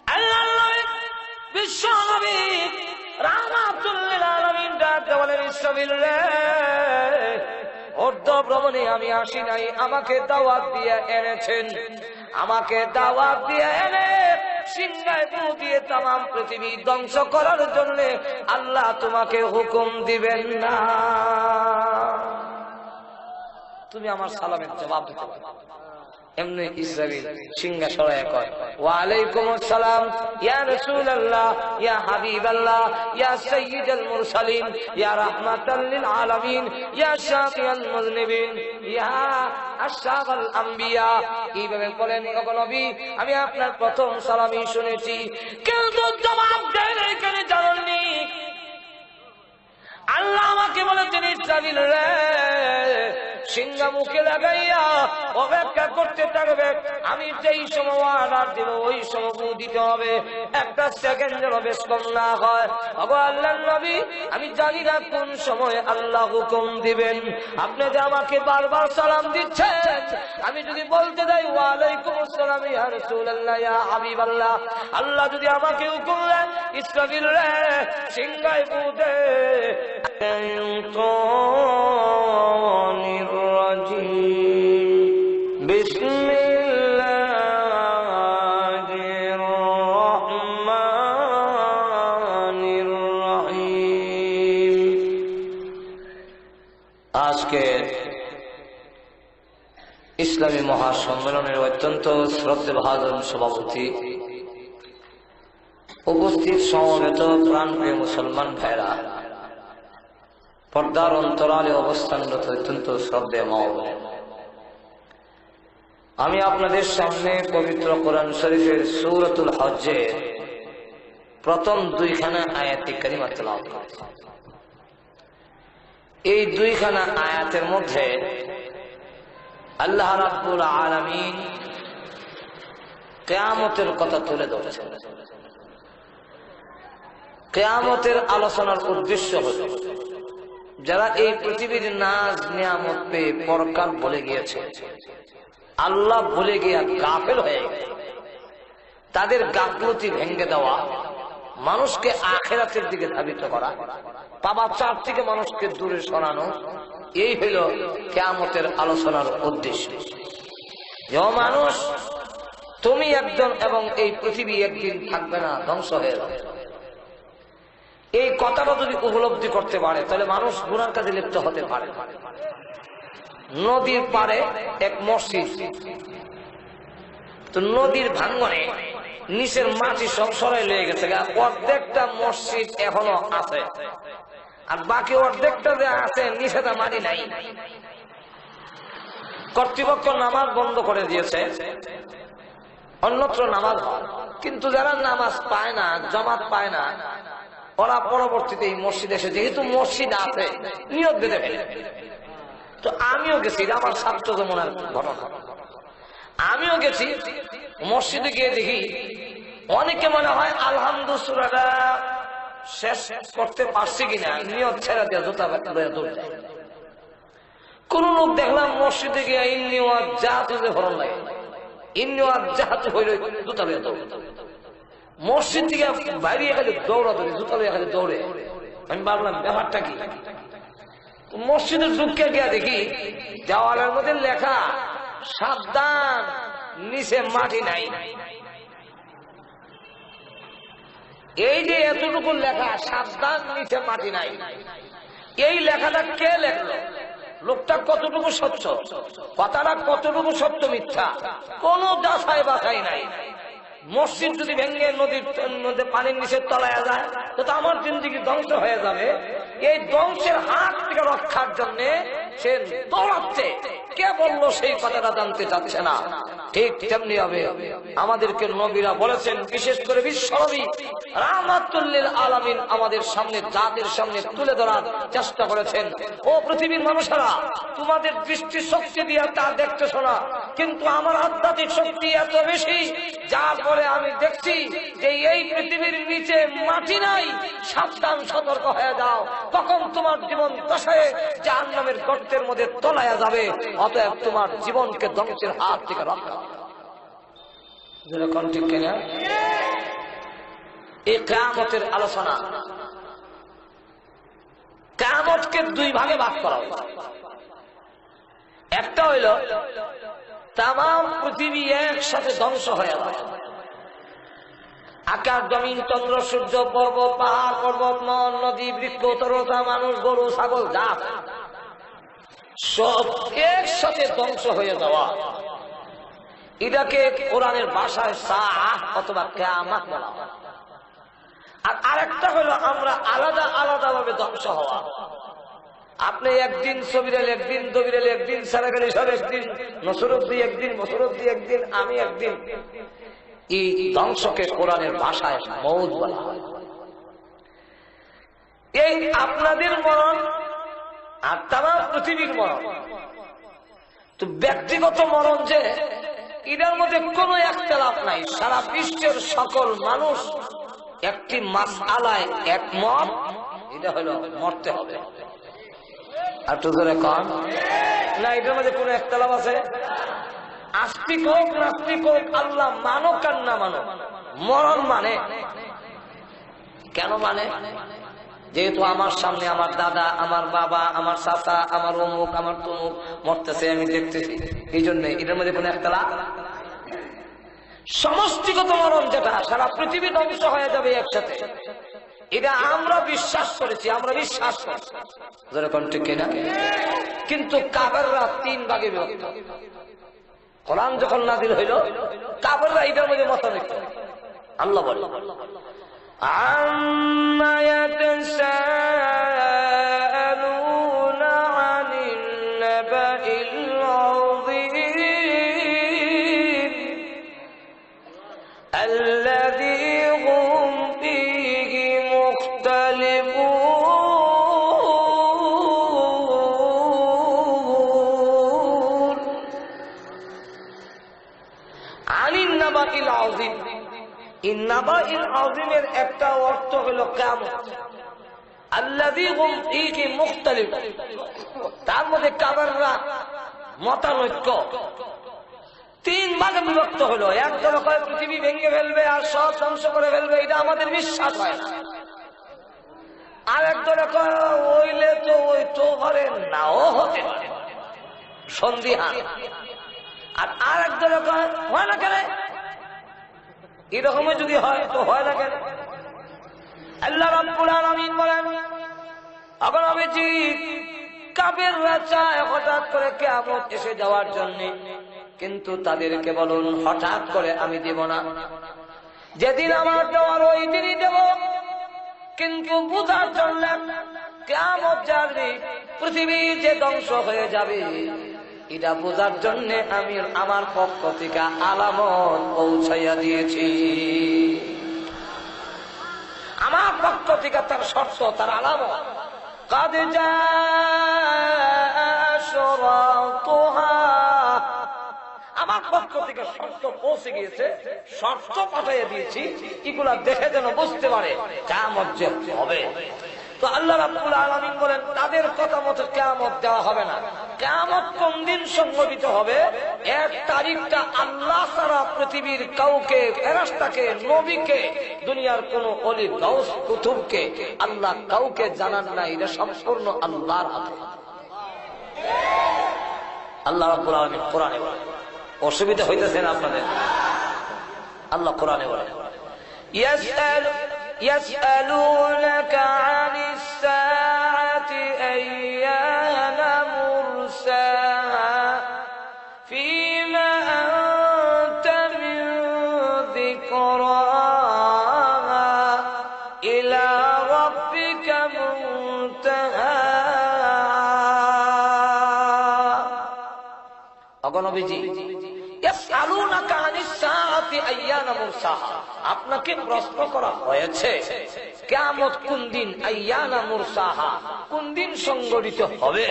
আল্লাহর নবী বিশ্ব নবী রাহমাতুল লিল আলামিন ডাকতে বলেন, ইসরাফিল রে, অর্ধ ভ্রমণে আমি আসি নাই, আমাকে দাওয়াত দিয়ে এনেছেন। আমাকে দাওয়াত দিয়ে এনে সিংহায় ফু দিয়ে তামাম পৃথিবী ধ্বংস করার জন্য আল্লাহ তোমাকে হুকুম দিবেন না। তুমি আমার সালামের জবাব দিতে পারো। এমনি ইসরাফিল সিংহা সরায় কয়, ওয়া আলাইকুমুস সালাম ইয়া রাসূলুল্লাহ, ইয়া হাবিবাল্লাহ, ইয়া সাইয়্যিদুল মুরসালিন, ইয়া রাহমাতাল লিল আলামিন, ইয়া শাফিউল মুযনিবিন, ইয়া আশরাফুল আম্বিয়া। এইভাবে বলেন, ওগো নবী, আমি আপনার প্রথম সালামই শুনেছি, কিন্তু জবাব দেন এখানে জানেননি। আল্লাহ আমাকে বলেছেন, ইসরাফিল রে, সিংহা মুখে লাগাইয়া অপেক্ষা করতে থাকবে, আমি যেই সময় অর্ডার দিব ওই সময় দিতে হবে, একটা সেকেন্ড যেন বেশ কম না হয়। ওগো আল্লাহর নবী, আমি জানি না কোন সময় আল্লাহ হুকুম দিবেন। আপনি যে আমাকে বারবার সালাম দিচ্ছেন, আমি যদি বলতে যাই ওয়া আলাইকুমুস সালাম ইয়া রাসূলুল্লাহ, ইয়া হাবিবাল্লাহ, আল্লাহ যদি আমাকে হুকুম দেন, ইসরাফিল রে, সিংহায় ফু দে। আজকের ইসলামী মহাসম্মেলনের অত্যন্ত শ্রদ্ধেভাজন সভাপতি, উপস্থিত সমবেত প্রাণপ্রিয় মুসলমান ভাইরা, পর্দার অন্তরালে অবস্থানরত অত্যন্ত শ্রদ্ধেয় মা, আমি আপনাদের সামনে পবিত্র কোরআন শরীফের সূরাতুল হজ্জের প্রথম দুইখানা আয়াতে কারিমা তেলাওয়াত করছি। এই দুইখানা আয়াতের মধ্যে আল্লাহ রাব্বুল আলামিন কিয়ামতের কথা তুলে ধরেছেন। কিয়ামতের আলোচনার উদ্দেশ্য হল, যারা এই পৃথিবীর নাজ নিয়ামত পেয়ে পরকাল ভুলে গিয়েছে, আল্লাহ ভুলে গিয়ে গাফেল হয়ে গেছে, তাদের গাফলতি ভেঙে দেওয়া, মানুষকে আখিরাতের দিকে ধাবিত করা, পাপাচার থেকে মানুষকে দূরে সরানো, এই হইল কিয়ামতের আলোচনার উদ্দেশ্য। যে মানুষ, তুমি একজন এবং এই পৃথিবী একদিন থাকবে না, ধ্বংস হয়ে যাবে। এই কথাটা যদি উপলব্ধি করতে পারে, তাহলে মানুষ গুনার কাজে লিপ্ত হতে পারে। নদীর পাড়ে এক মসজিদ, তো নদীর ভাঙ্গনে নিচের মাটি সব সরাই লেগে গেছে, অর্ধেকটা মসজিদ এখনো আছে, আর বাকি অর্ধেকটা যে আছে নিচেটা মাটি নাই। কর্তৃপক্ষ নামাজ বন্ধ করে দিয়েছে, অন্যত্র নামাজ হয়, কিন্তু যারা নামাজ পায় না, জামাত পায় না, ওরা পরবর্তীতে এই মসজিদ এসে, যেহেতু মসজিদ আছে, নিয়ত বেঁধে ফেলে। তো আমিও গেছি, আমার ছাত্র জমানার ঘটনা, আমিও গেছি মসজিদে, গিয়ে দেখি অনেকে মনে হয় আলহামদুলিল্লাহ শেষ করতে পারছি কিনা, নিয়ত ছেড়ে দিয়ে জুতা দৌড় যায়। কোন লোক দেখলাম মসজিদে গিয়ে ইন্নিওয়াজ জাহাজ হরণ লাগে, ইন্নিওয়াজ জাহাজ হইল জুতা লইয়া দৌড়, মসজিদ থেকে বাইরে খালি দৌড়া দৌড়ি, জুতা লইয়া খালি দৌড়ে। আমি ভাবলাম ব্যাপারটা কি। মসজিদের ঢুকে গিয়া দেখি দেওয়ালের মধ্যে লেখা, সাবধান, নিচে মাটি নাই। এই যে এতটুকু লেখা, সাবধান, নিচে মাটি নাই, এই লেখাটা কে লেখলো, লোকটা কতটুকু সত্য, কথাটা কতটুকু সত্য মিথ্যা, কোন যাচাই বাছাই নাই। মসজিদ যদি ভেঙে নদীর মধ্যে পানির নিচে তলায় যায়, তো আমার জিন্দেগি ধ্বংস হয়ে যাবে। এই ধ্বংসের হাত থেকে রক্ষার জন্য সে দৌড়াচ্ছে। কে বললো সেই কথাটা জানতে চাচ্ছে না। ঠিক তেমনি হবে আমাদেরকে নবীরা বলেছেন, বিশেষ করে বিশ্বনবী রাহমাতুল লিল আলামিন আমাদের সামনে, জাতির সামনে তুলে ধরার চেষ্টা করেছেন। ও পৃথিবীর মানুষেরা, তোমাদের দৃষ্টি শক্তি দিয়ে তা দেখতেছো না, কিন্তু আমার আধ্যাত্মিক শক্তি এত বেশি, যার ফলে আমি দেখছি যে এই পৃথিবীর নিচে মাটি নাই। সাবধান, সতর্ক হয়ে যাও, কখন তোমার জীবন দশায় জাহান্নামের গর্তের মধ্যে তলায়া যাবে। অতএব তোমার জীবনকে ধ্বংসের হাত থেকে রক্ষা। ঠিক কিনা? এই কিয়ামতের আলোচনা। কিয়ামতকে দুই ভাগে ভাগ করা হয়েছে। একটা হইল তামাম পৃথিবী একসাথে ধ্বংস হয়ে যাবে, আকাশ জমিন চন্দ্র সূর্য পর্বত পাহাড় পর্বত নদ নদী বৃক্ষ তরতা মানুষ গরু ছাগল যা সব একসাথে ধ্বংস হয়ে যাওয়া, এটাকে কোরআনের ভাষায় সাআহ অথবা কিয়ামত বলা হয়। আর আরেকটা হলো আমরা আলাদা আলাদা ভাবে ধ্বংস হওয়া। আপনি একদিন সবিরাল একদিন দবিরাল একদিন সারাগালি সব একদিন, নসরুদ্দি একদিন মসরুদ্দি একদিন, আমি একদিন। এই ধ্বংসকে কোরআনের ভাষায় মউত বলা হয়। এই আপনাদের মরণ আর তামাম পৃথিবীর মরণ, তো ব্যক্তিগত মরণ যে এটার মধ্যে কোনো একতলাফ নাই। সারা বিশ্বের সকল মানুষ একটি মাসআলায় একমত, এটা হলো মরতে হবে। আর তো ধরে কম না, এটার মধ্যে কোনো একতলাফ আছে? আস্তিক হোক নাস্তিক হোক, আল্লাহ মানক আর না মানক, মরণ মানে। কেন মানে? যেহেতু আমার সামনে আমার দাদা, আমার বাবা, আমার চাচা, আমার অমুক, আমার তমুক মরতেছে, আমি দেখতেছি, এই জন্য এটার মধ্যে কোনো একতলাফ। সমষ্টিগত মরণ যেটা সারা পৃথিবী ধ্বংস হয়ে যাবে একসাথে, এটা আমরা বিশ্বাস করেছি, আমরা বিশ্বাস করছি, যেরকম ঠিক কিনা? কিন্তু কাফেররা তিন ভাগে বিভক্ত। কোরআন যখন নাযিল হইল, কাফেররা এটার মধ্যে মতানৈক্য। আল্লাহ বলে আম্মা ইয়াতাসাআলুনা আনিন নাবাইল আযীম আল্লাযী হুম ফীহি মুখতালিফুন। আনিন নাবাইল আযীম, নাবাইল আযীমের একটা অর্থ হলো কিয়ামত। আল্লাযী হুম ফীহি মুখতালিফুন, তার মধ্যে কাফেররা মতানৈক্য। তিন ভাগে বিভক্ত হলো। একদল কয় পৃথিবী ভেঙে ফেলবে আর সব ধ্বংস করে ফেলবে, এটা আমাদের বিশ্বাস হয় না। আর একদল কয় ওইলে তো ওই তো পারে নাও হতে পারে, সন্দিহান। আর আর একদল কয় হয় না কেন, এরকমই যদি হয় তো হয় না কেন? আল্লাহ রাব্বুল আলামিন বলেন, এখন আমি জি কাফেররা চায় হঠাৎ করে কিয়ামত এসে যাওয়ার জন্য, কিন্তু তাদেরকে বলুন হঠাৎ করে আমি দেব না, যেদিন আমার দেওয়ার ওই দিনই দেব। কিন্তু বুঝার জন্য কিয়ামত যাবে, পৃথিবী যে ধ্বংস হয়ে যাবে, এটা বোঝার জন্য আমি আমার পক্ষ থেকে আলামত পৌঁছাইয়া দিয়েছি। আমার পক্ষ থেকে তার শর্ত, তার আলামত। قد جاء أشراطها, আমার পক্ষ থেকে শর্ত পৌঁছে গিয়েছে, শর্ত পাঠিয়ে দিয়েছি, এগুলা দেখে যেন বুঝতে পারে কিয়ামত যে হবে। তো আল্লাহ রাব্বুল আলামিন বলেন তাদের কথা মতো কিয়ামত দেওয়া হবে না। কিয়ামত কোন দিন সংঘটিত হবে? এক তারিখটা আল্লাহ ছাড়া পৃথিবীর কাউকে, ফেরেশতাকে, নবীকে, দুনিয়ার কোন ওলি গাউস কুতুবকে আল্লাহ কাউকে জানান না, এটা সম্পূর্ণ আল্লাহর হাতে। আল্লাহ রাব্বুল আলামিন কোরআনে বলেন, অসুবিধা হইতেছে না আপনাদের? আল্লাহ কোরআনে বলেন يسألونك عن الساعة أيان مرساها فيما أنت من ذكراها إلى ربك منتهاها। অগণবিজি ইয়াসআলুনাকা আনিস সাআতি আইয়ানা মুরসাহা, আপনাকে প্রশ্ন করা হয়েছে কিয়ামত কোন দিন, আইয়ানা মুরসাহা, কোন দিন সংঘটিত হবে।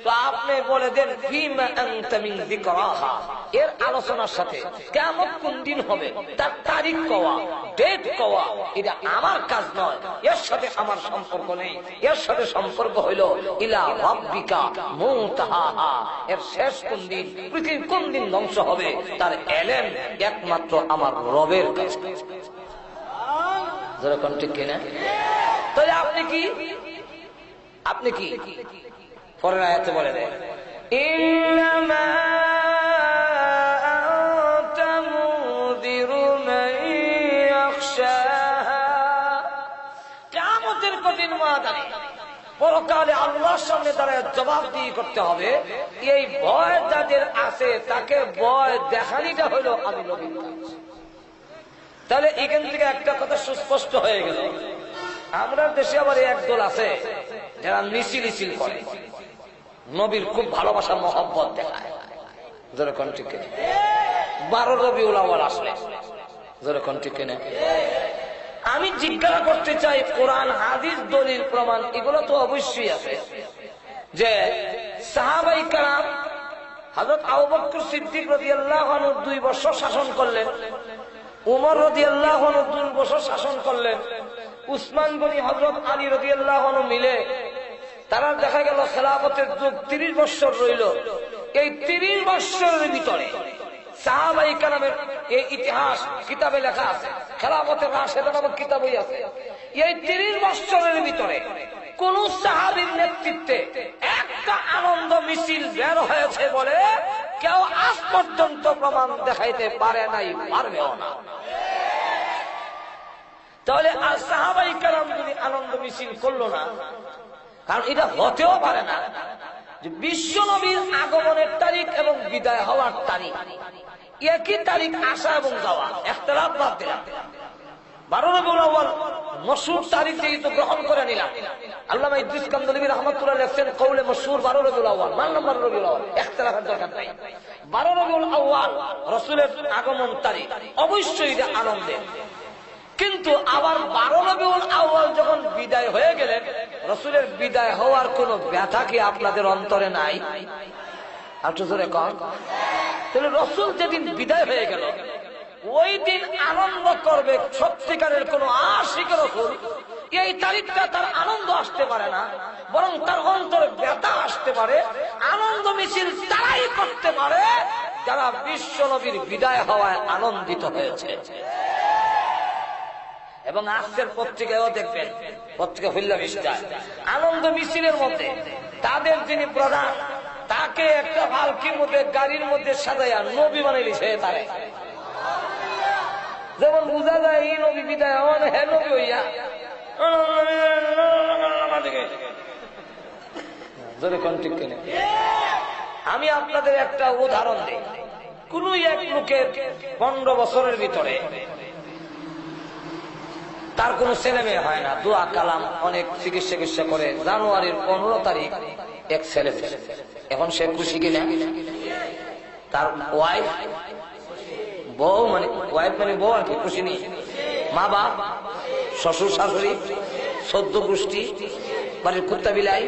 তো আপনি বলে দেন ফিমা আনতা মিন যিকরাহা, এর আলোচনার সাথে কিয়ামত কোন দিন হবে তার তারিখ কওয়া, ডেট কওয়া, এটা আমার কাজ নয়, এর সাথে আমার সম্পর্ক নেই। এর সাথে সম্পর্ক হইল ইলা রাব্বিকা মুনতাহাহা, এর শেষ কোন দিন, পৃথিবী কোন দিন ধ্বংস হবে তার এলেম একমাত্র আমার রবের কাছে। যেরকম ঠিক কিনা? তাহলে আপনি কি পরের আয়াতে বলে দেয় ইন্নামা আনতা মুযিরু মান ইয়াখশাহা। কিয়ামতের কঠিন ময়দানে পরকালে আল্লাহর সামনে দাঁড়ায় জবাবদিহি করতে হবে। এই ভয় যাদের আছে তাকে ভয় দেখানিটা হলো আমি নবীর কাজ। তাহলে এখান থেকে একটা কথা সুস্পষ্ট হয়ে গেল, আমরা দেশে আবার একদল আছে যারা মিছিল করে, নবীর খুব ভালোবাসা মহব্বত দেখায়। যেরকম ঠিক কিনা? 12 রবিউল আউয়াল আসলে যেরকম ঠিক কিনা? আমি জিজ্ঞাসা করতে চাই, কোরআন হাদিস দলিল প্রমাণ এগুলো তো অবশ্যই আছে যে সাহাবায়ে কেরাম হযরত আবু বকর সিদ্দিক রাদিয়াল্লাহু আনহু 2 বছর শাসন করলেন, উমর রাদিয়াল্লাহু আনহু 2 বছর শাসন করলেন, উসমান গনি হযরত আলী রাদিয়াল্লাহু আনহু মিলে তারা দেখা গেল খেলাফতের যুগ 30 বছর রইল। এই 30 বছরের ভিতরে সাহাবায়ে কেরামের এই ইতিহাস কিতাবে লেখা আছে, খেলাফতের রাশেদা নামক কিতাবই আছে। এই 30 বছরের ভিতরে কোন সাহাবীর নেতৃত্বে একটা আনন্দ মিছিল বের হয়েছে বলে কেউ আজ পর্যন্ত প্রমাণ দেখাইতে পারে নাই, পারবেও না। তাহলে আর সাহাবায়ে কেরাম যদি আনন্দ মিছিল করলো না, কারণ এটা হতেও পারে না যে বিশ্ব নবীর আগমনের তারিখ এবং বিদায় হওয়ার তারিখ একই তারিখ, আসা এবং যাওয়া ইখতিলাফ বাদ দিলাম। 12 রবিউল আউয়াল মশহুর তারিখ যেহেতু গ্রহণ করে নিলাম, আল্লামা ইদ্রিস কান্দহলবী রাহমাতুল্লাহ লিখছেন কওলে মশহুর 12 রবিউল আউয়াল, মান নম্বর রবিউল আউয়াল, ইখতিলাফের দরকার নাই। 12 রবিউল আউয়াল রাসূলের আগমন তারিখ, অবশ্যই এটা আনন্দের। কিন্তু আবার 12 রবিউল আউয়াল যখন বিদায় হয়ে গেলেন, রাসূলের বিদায় হওয়ার কোন ব্যথা কি আপনাদের অন্তরে নাই? একটু জোরে কন। তাহলে রাসূল যেদিন বিদায় হয়ে গেল ওই দিন আনন্দ করবে সত্যিকারের কোন আশিক রাসূল, এই তারিখটা তার আনন্দ আসতে পারে না, বরং তার অন্তরে ব্যথা আসতে পারে। আনন্দ মিছিল তারাই করতে পারে যারা বিশ্ব নবীর বিদায় হওয়ায় আনন্দিত হয়েছে। এবং আজকের পত্রিকায়ও দেখবেন, পত্রিকা খুললে বিস্তার আনন্দ মিছিলের মধ্যে তাদের যিনি প্রধান তাকে একটা পালকির মধ্যে গাড়ির মধ্যে সাজাইয়া নবী বানাই দিছে তারে। যেমন বোঝা যায় এই নবী বিদায় হওয়ার হে নবী হইয়া আমি আপনাদের একটা উদাহরণ দিই। কোন এক লোকের 15 বছরের ভিতরে তার কোন ছেলে মেয়ে হয় না, দোয়া কালাম অনেক চিকিৎসা করে, জানুয়ারির 15 তারিখ এক ছেলে। এখন সে খুশি কিনা? তার ওয়াইফ বউ মানে ওয়াইফ মানে বউ আর কি, খুশি নেই। মা বাপ, শ্বশুর শাশুড়ি, 14 গোষ্ঠী, বাড়ির কুত্তা বিলাই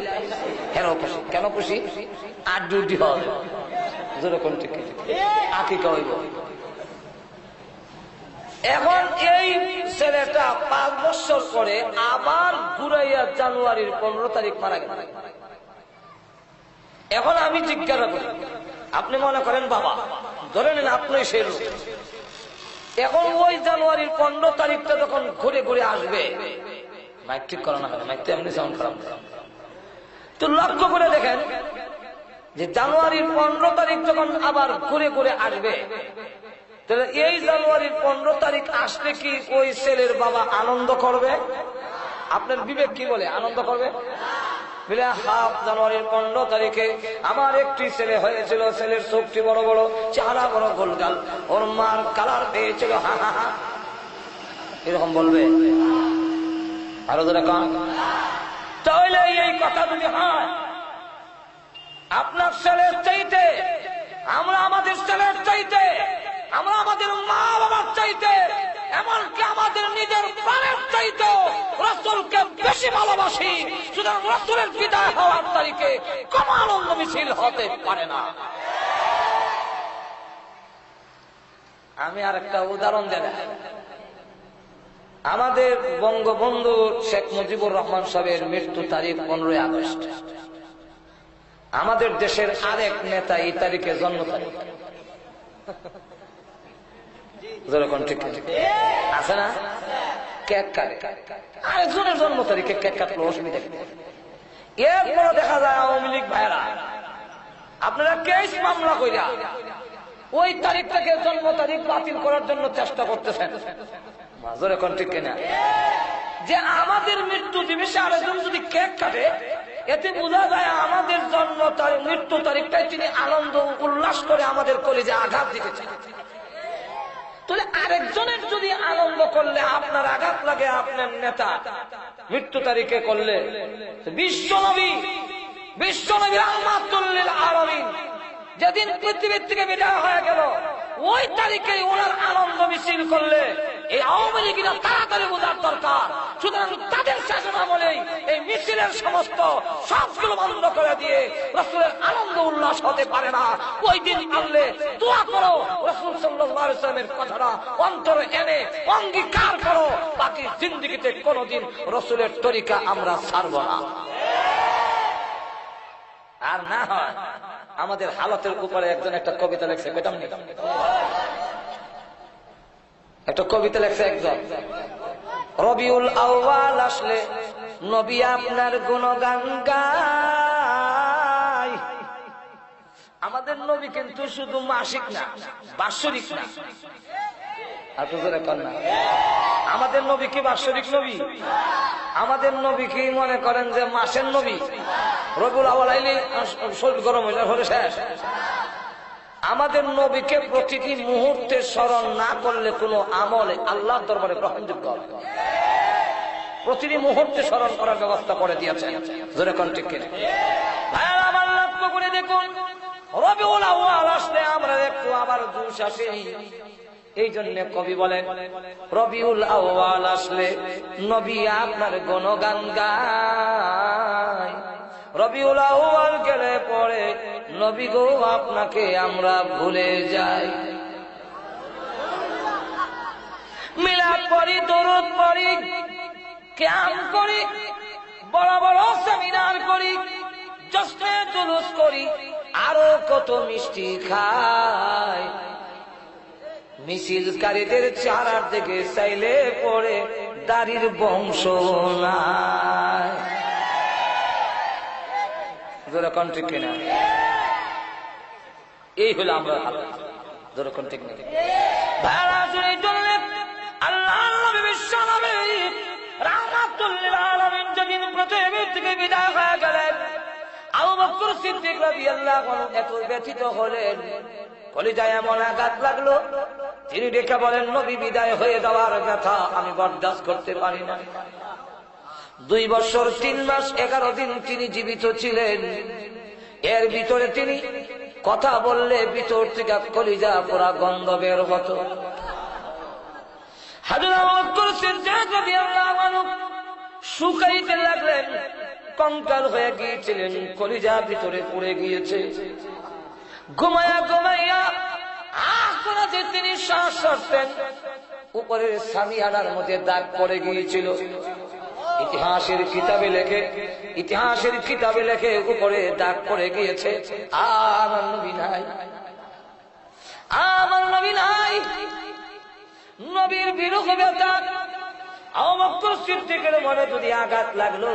হেরো খুশি। কেন খুশি? আর ডিউটি হবে যেরকম ঠিক আকিকা হইব। এখন এই ছেলেটা 5 বছর পরে আবার ঘুরাইয়া জানুয়ারির 15 তারিখ মারা গেল। এখন আমি জিজ্ঞাসা করি, আপনি মনে করেন বাবা, ধরে নেন আপনি সেই লোক, এখন ওই জানুয়ারির 15 তারিখটা যখন ঘুরে ঘুরে আসবে, মাইক ঠিক করা না হয়, মাইক তো এমনি সাউন্ড খারাপ, তো লক্ষ্য করে দেখেন যে জানুয়ারির 15 তারিখ যখন আবার ঘুরে ঘুরে আসবে, তাহলে এই জানুয়ারির 15 তারিখ আসলে কি ওই ছেলের বাবা আনন্দ করবে? আপনার বিবেক কি বলে? আনন্দ করবে? বলে হাফ জানুয়ারির 15 তারিখে আমার একটি ছেলে হয়েছিল, ছেলের চোখটি বড় বড়, চেহারা বড় গোলগাল, ওর মার কালার পেয়েছিল, হা হা হা, এরকম বলবে? আরো যারা কম। তাহলে এই কথা যদি হয়, আপনার ছেলের চাইতে, আমরা আমাদের ছেলের চাইতে, আমরা আমাদের মা বাবার চাইতে, এমনকি আমাদের নিজের প্রাণের চাইতে রাসূলকে বেশি ভালোবাসি। সুতরাং রাসূলের বিদায় হওয়ার তারিখে কোন আনন্দ মিছিল হতে পারে না। আমি আর একটা উদাহরণ দেব। আমাদের বঙ্গবন্ধু শেখ মুজিবুর রহমান সাহেবের মৃত্যু তারিখ 15 আগস্ট। আমাদের দেশের আরেক নেতা এই তারিখে জন্ম তারিখ আছে না? কেক কাটে, আরেকজনের জন্ম তারিখে কেক কাটলো, অসুবিধা কি? এরপরে দেখা যায় আওয়ামী লীগ ভাইরা আপনারা কেস মামলা কইরা ওই তারিখটাকে জন্ম তারিখ বাতিল করার জন্য চেষ্টা করতেছেন। মাজরে কোন ঠিক কিনা? যে আমাদের মৃত্যু দিবসে আরেকজন যদি কেক কাটে, এতে বোঝা যায় আমাদের জন্ম তারিখ মৃত্যু তারিখটাই তিনি আনন্দ উল্লাস করে আমাদের কলিজে আঘাত দিতেছেন। তাহলে আরেকজনের যদি আনন্দ করলে আপনার আঘাত লাগে, আপনার নেতা মৃত্যু তারিখে করলে, বিশ্বনবী রাহমাতুল লিল আলামিন যেদিন পৃথিবীর থেকে বিদায় হয়ে গেল, ওই তারিখে ওনার আনন্দ মিছিল করলে এই আওয়ামী লীগরা তাড়াতাড়ি বোঝার দরকার। সুতরাং তাদের শাসনামলেই এই মিছিলের সমস্ত সবগুলো বন্ধ করে দিয়ে রাসূলের আনন্দ উল্লাস হতে পারে না। ওই দিন আনলে দোয়া করো, রাসূল সাল্লাল্লাহু আলাইহি ওয়াসাল্লামের কথাটা অন্তরে এনে অঙ্গীকার করো, বাকি জিন্দেগিতে কোনোদিন রাসূলের তরিকা আমরা ছাড়ব না। আর না হয় আমাদের হালতের উপরে একজন একটা কবিতা লেখছে, পেতাম নি একটা কবিতা লেখছে একজন, রবিউল আউয়াল আসলে নবী আপনার গুণগান গায়। আমাদের নবী কিন্তু শুধু মাসিক না, বাৎসরিক না। আমাদের নবী কি বাৎসরিক নবী? আমাদের নবী কি মনে করেন যে মাসের নবী? রবিউল আউয়াল আইলে শরীর গরম হয়ে যায়, শেষ। আমাদের নবীকে প্রতিটি মুহূর্তে স্মরণ না করলে কোনো আমলে আল্লাহর দরবারে গ্রহণযোগ্য হবে। প্রতিটি মুহূর্তে স্মরণ করার ব্যবস্থা করে দিয়েছেন। জোরে কোন ঠিক কিনা? ভাইরা আমার লক্ষ্য করে দেখুন, রবিউল আউয়াল আসলে আমরা একটু আবার জোশ আসে। এই জন্য কবি বলেন, রবিউল আউয়াল আসলে নবী আপনার গুণগান গায়। রবিউল আউয়াল গেলে পরে নবী গো আপনাকে আমরা ভুলে যাই। মিলাদ পড়ি, দরুদ পড়ি, কিয়াম করি, বড় বড় সেমিনার করি, জশ্নে জুলুস করি, আরো কত মিষ্টি খাই। মিছিলকারীদের চেহারার দিকে চাইলে পড়ে দাড়ির বংশ নাই। যেরকম ঠিক কিনা? এই হলো আমরা যেরকম ঠিক না। আল্লাহ নবী বিশ্ব নবী রাহমাতুল লিল আলামিন যেদিন পৃথিবী থেকে বিদায় হয়ে গেলেন, আবু বকর সিদ্দিক রাদিয়াল্লাহু আনহু এত ব্যথিত হলেন, কলিজায় এমন আঘাত লাগলো, তিনি ডেকে বলেন, নবী বিদায় হয়ে যাওয়ার ব্যথা আমি বরদাস্ত করতে পারি না। 2 বছর 3 মাস 11 দিন তিনি জীবিত ছিলেন। এর ভিতরে তিনি কথা বললে ভিতর থেকে কলিজা পুরা গন্ধ বের হতো। হযরত আবু বকর সিদ্দিক রাদিয়াল্লাহু আনহু শুকাইতে লাগলেন, কঙ্কাল হয়ে গিয়েছিলেন, কলিজা ভিতরে পুড়ে গিয়েছে। ঘুমায়া ঘুমাইয়া আখরাতে তিনি শ্বাস ছাড়তেন, উপরে সামিয়ানার মধ্যে দাগ পড়ে গিয়েছিল। ইতিহাসের কিতাবে লেখে উপরে দাগ পড়ে গিয়েছে, আমার নবী নাই, আমার নবী নাই। নবীর বিরহ ব্যথা আবু বকর সিদ্দিকের মনে যদি আঘাত লাগলো,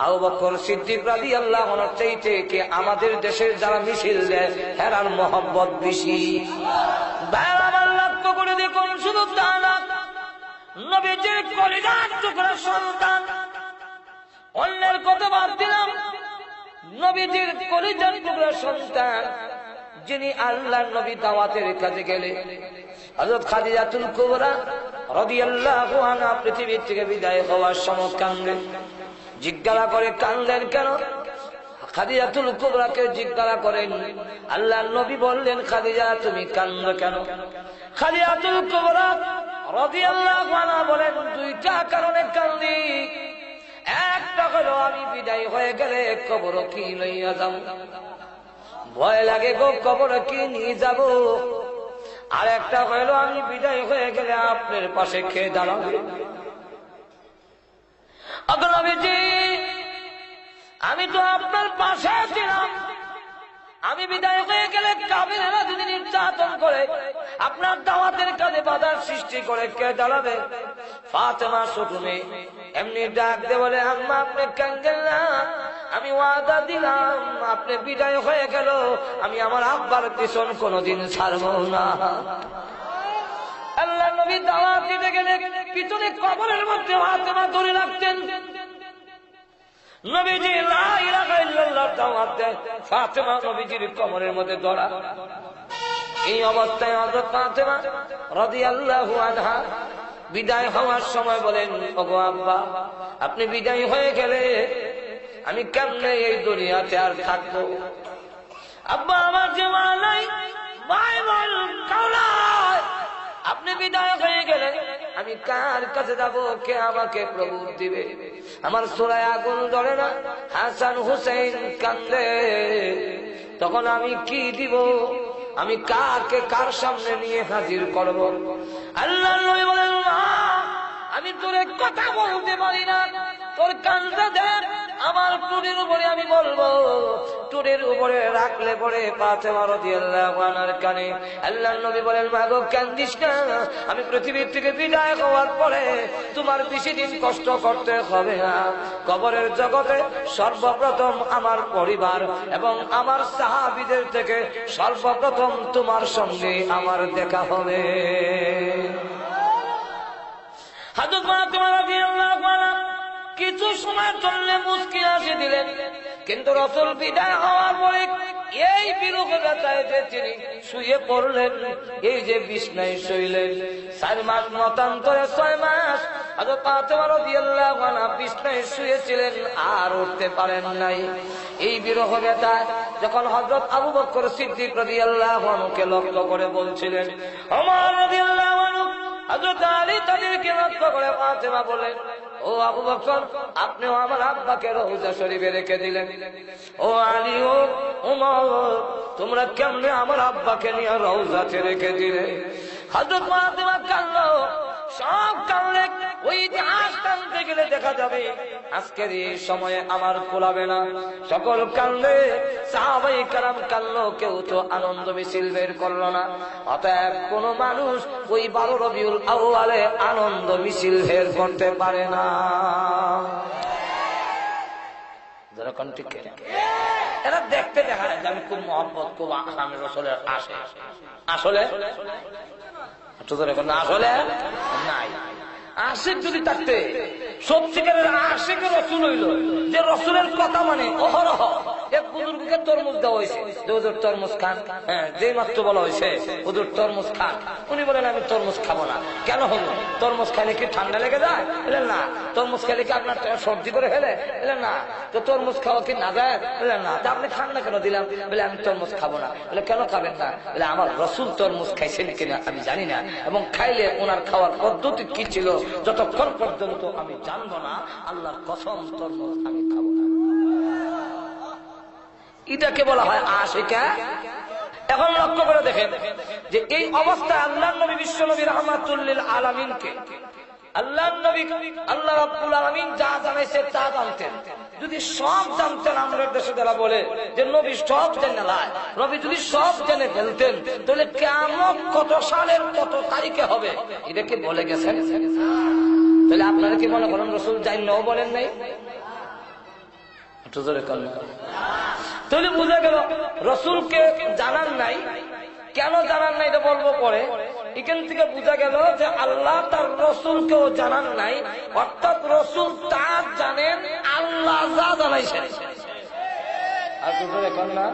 আবু বকর সিদ্দিক রাদিয়াল্লাহু আনহু চাইতে কি আমাদের দেশের যারা মিছিল দেয় হেরার মহব্বত বেশি। বারবার লক্ষ্য করে দেখুন, শুধু তা না, নবীজির কলিজার টুকরা সন্তান, অন্যের কথা বাদ দিলাম, নবীজির কলিজার টুকরা সন্তান যিনি আল্লাহর নবী দাওয়াতের কাজে গেলে হযরত খাদিজাতুল কুবরা রাদিয়াল্লাহু আনহা পৃথিবী থেকে বিদায় হওয়ার সময় কাঁদলেন। জিজ্ঞাসা করে, কাঁদলেন কেন? খাদিজাতুল কুবরাকে জিজ্ঞাসা করেন, আল্লাহর নবী বললেন, খাদিজা তুমি কাঁদো কেন? খাদিজাতুল কুবরা রাদিয়াল্লাহু আনহা বলেন, 2টা কারণে কাঁদি। একটা হলো আমি বিদায় হয়ে গেলে কবর কি লইয়া যাব, ভয় লাগে গো কবর কি নিয়ে যাব। আর একটা হলো আমি বিদায় হয়ে গেলে আপনার পাশে খেয়ে দাঁড়াবো। নবীজি, আমি তো আপনার পাশে ছিলাম, আমি বিদায় হয়ে গেলে কাফেররা যদি নির্যাতন করে আপনার দাওয়াতের কাজে বাধার সৃষ্টি করে কে দাঁড়াবে? ফাতেমা ছোট মেয়ে এমনি ডাক দিয়ে বলে, আম্মা আপনি কাঁদেন না, আমি ওয়াদা দিলাম আপনি বিদায় হয়ে গেল আমি আমার আব্বার পিছন কোনোদিন ছাড়বো না। আল্লাহ নবী দাওয়াত দিতে গেলে পিছনে কবরের মধ্যে ফাতেমা ধরে রাখতেন। নবীজি লা ইলাহা ইল্লাল্লাহ দাওয়াত দেয়, ফাতেমা নবীজির কবরের মধ্যে ধরা। এই অবস্থায় হযরত ফাতেমা রাদিয়াল্লাহু আনহা বিদায় হওয়ার সময় বলেন, ওগো আব্বা আপনি বিদায় হয়ে গেলে আমি কেমনে এই দুনিয়াতে আর থাকবো? আব্বা আমার যে মা নাই, ভাই বোন কেউ নাই, আপনি বিদায় হয়ে গেলে আমি কার কাছে যাবো? কে আমাকে প্রভু দিবে? আমার চুলায় আগুন ধরে না, হাসান হুসেইন কান্দে, তখন আমি কি দিব? আমি কাকে কার সামনে নিয়ে হাজির করব? আল্লাহ নবী বলেন, আমি তোর কথা বলতে পারি না, তোর কানটা দেখ আমার টুরির উপরে আমি বলবো। টুরির উপরে রাখলে পরে ফাতেমা রাদিয়াল্লাহু আনহার কানে আল্লাহ নবী বলেন, মা গো কান্দিস না, আমি পৃথিবীর থেকে বিদায় হওয়ার পরে তোমার বেশি দিন কষ্ট করতে হবে না। কবরের জগতে সর্বপ্রথম আমার পরিবার এবং আমার সাহাবীদের থেকে সর্বপ্রথম তোমার সঙ্গে আমার দেখা হবে। হযরত ফাতেমা রাদিয়াল্লাহু আনহা কিছু সময় চললে মুস্কি হাসি দিলেন, কিন্তু রাসূল বিদায় হওয়ার পরে এই বিরহ ব্যথায় যে তিনি শুয়ে পড়লেন, এই যে বিছনায় শুইলেন, 4 মাস মতান্তরে 6 মাস হযরত ফাতেমা রাদিয়াল্লাহু আনহা বিছনায় শুয়েছিলেন, আর উঠতে পারেন নাই। এই বিরহ ব্যথা যখন হযরত আবু বকর সিদ্দিক রাদিয়াল্লাহু আনহুকে লক্ষ্য করে বলছিলেন, ওমর রাদিয়াল্লাহু আনহু, হযরত আলী তাদেরকে লক্ষ্য করে ফাতেমা বলেন, ও আবু বকর আপনিও আমার আব্বাকে রওজা শরীফে রেখে দিলেন, ও আলী ও ওমর তোমরা কেমনে আমার আব্বাকে নিয়ে রওজাতে রেখে দিলে? হযরত ফাতেমা কাঁদলো, সব কারণে ওই ইতিহাস টানতে গেলে দেখা যাবে আজকের এই সময়ে আমার কোলাবে না। সকল কান্দে, সাহাবায়ে কেরাম কান্দলো, কেউ তো আনন্দ মিছিল বের করলো না। অতএব কোন মানুষ ওই 12 রবিউল আউয়ালে আনন্দ মিছিল বের করতে পারে না। যারা কন্টিকে এরা দেখতে দেখা যায় যে আমি খুব মহব্বত, খুব আমি রসুলের আসে, আসলে আসলে নাই। আশিক যদি থাকতে সত্যিকারের আশিকের রসুল হইল যে রসুলের কথা মানে অহরহ। এক বুজুর্গকে তরমুজ দেওয়া হয়েছে, হুজুর তরমুজ খান, হ্যাঁ যেই মাত্র বলা হয়েছে হুজুর তরমুজ খান, উনি বলেন আমি তরমুজ খাবো না। কেন হলো? তরমুজ খাইলে কি ঠান্ডা লেগে যায়? বললেন না। তরমুজ খাইলে কি আপনার সর্দি করে ফেলে? বললেন না। তো তরমুজ খাওয়া কি না যায়? বললেন না। তা আপনি খান না কেন? দিলাম। বলে আমি তরমুজ খাবো না। বলে কেন খাবেন না? বলে আমার রসুল তরমুজ খাইছেন কিনা আমি জানি না, এবং খাইলে ওনার খাওয়ার পদ্ধতি কি ছিল যতক্ষণ পর্যন্ত আমি জানবো না, আল্লাহর কসম তরমুজ আমি খাবো না। এটাকে বলা হয় আশিকা। এখন লক্ষ্য করে দেখেন যে এই অবস্থায় আল্লাহ নবী বিশ্ব নবী রাহমাতুল লিল আলামিনকে আল্লাহ নবী আল্লাহ রাব্বুল আলামিন যা জানাইছে তা জানতেন। যদি সব জানতেন, আমরা দেশে যারা বলে যে নবী সব জেনে নাই, নবী যদি সব জেনে ফেলতেন তাহলে কিয়ামত কত সালের কত তারিখে হবে এটাকে বলে গেছেন। তাহলে আপনারা কি মনে করেন রাসূল জানেনও বলেন নাই? তাহলে বোঝা গেল রাসূলকে জানান নাই। কেন জানান নাই এটা বলবো পরে। এখান থেকে বোঝা গেল যে আল্লাহ তার রসুলকেও জানান নাই, অর্থাৎ রসুল তা জানেন আল্লাহ যা জানাইছেন। আর এখন না